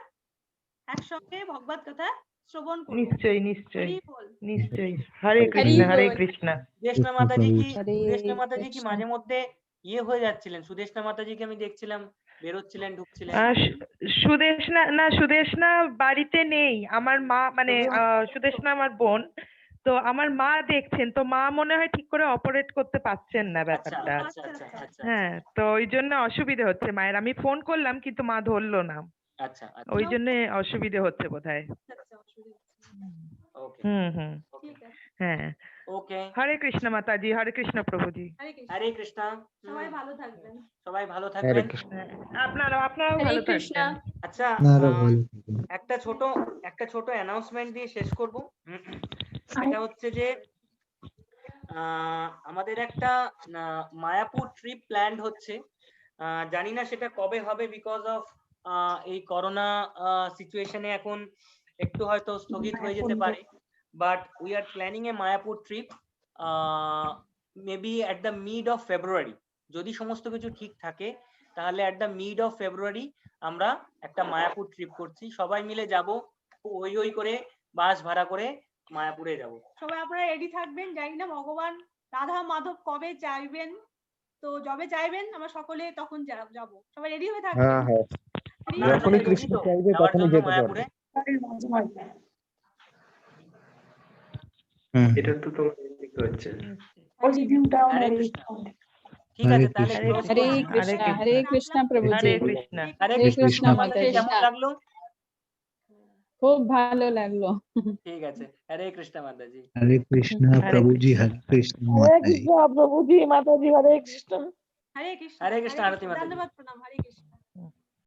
একসঙ্গে ভগবত কথা শ্রবণ করব। নিশ্চয়ই নিশ্চয়ই হরি বল। নিশ্চয়ই হরে হরি কৃষ্ণ হরে বল। কৃষ্ণ সুদেশনা মাতাজি কি হরে সুদেশনা মাতাজি কি কৃষ্ণ। মাঝে মধ্যে ইয়ে হয়ে যাচ্ছিলেন? সুদেশনা মাতাজিকে আমি দেখছিলাম বেরোচ্ছিলেন ঢুকছিলেন। সুদেশনা বাড়িতে নেই, আমার মা মানে সুদেশনা আমার বোন, তো আমার মা দেখছেন, তো মা মনে হয় ঠিক করে অপারেট করতে পারছেন না আচ্ছা ব্যাপারটা। আচ্ছা আচ্ছা আচ্ছা হ্যাঁ, তো ওই জন্য অসুবিধা হচ্ছে মায়ের। আমি ফোন করলাম কিন্তু মা ধরলো না, আচ্ছা আচ্ছা ওই জন্য অসুবিধে হচ্ছে বোধহয়। ওকে হুম ঠিক আছে। হ্যাঁ, ওকে হরে কৃষ্ণ মাতাজি, হরে কৃষ্ণ প্রভুজি। হরে কৃষ্ণ। হরে কৃষ্ণা। সবাই ভালো থাকবেন। সবাই ভালো থাকবেন। আপনারাও হরে ভালো কৃষ্ণা। থাকবেন। আচ্ছা আপনারা ভালো থাকুন। একটা ছোট অ্যানাউন্সমেন্ট দিয়ে শেষ করব। সেটা হচ্ছে যে আমাদের একটা মায়াপুর ট্রিপ প্ল্যান্ড হচ্ছে। জানি না সেটা কবে হবে, বিকজ অফ এই করোনা সিচুয়েশনে এখন একটু হয়তো স্থগিত হয়ে যেতে পারে, but we are planning A Mayapur trip maybe at the mid of February. যদি সমস্ত কিছু ঠিক থাকে তাহলে at the mid of February আমরা একটা মায়াপুর ট্রিপ করছি। সবাই মিলে যাব, ওই করে বাস ভাড়া করে মায়াপুরে যাব। সবাই আপনারা রেডি থাকবেন। জানি না ভগবান রাধা মাধব কবে চাইবেন, তো যবে চাইবেন আমরা সকলে তখন যাব। সবাই রেডি হয়ে থাকবেন। হ্যাঁ হ্যাঁ, আপনারা যখনই ready কৃষ্ণ তো চাইবে যাওয়ার তখনই জন্য যেতে মায়াপুরে? এটা তো তোমার দিকে হচ্ছে। হরে কৃষ্ণ। ঠিক আছে তাহলে হরে close Hare করছি। Krishna. Hare Krishna Prabhuji. হরে কৃষ্ণ। হরে Hare কৃষ্ণ Krishna মাতাজি, Mataji. কেমন লাগলো? খুব ভালো লাগলো। ঠিক আছে, হরে কৃষ্ণ মাতাজি। हरे कृष्णा हरे प्रभु जी हरे कृष्णा হরে माता जी। কৃষ্ণ প্রভুজি মাতাজি হরে কৃষ্ণ। হরে কৃষ্ণ। হরে কৃষ্ণ, আরতি মাতাজি। ধন্যবাদ প্রণাম। হরে কৃষ্ণ।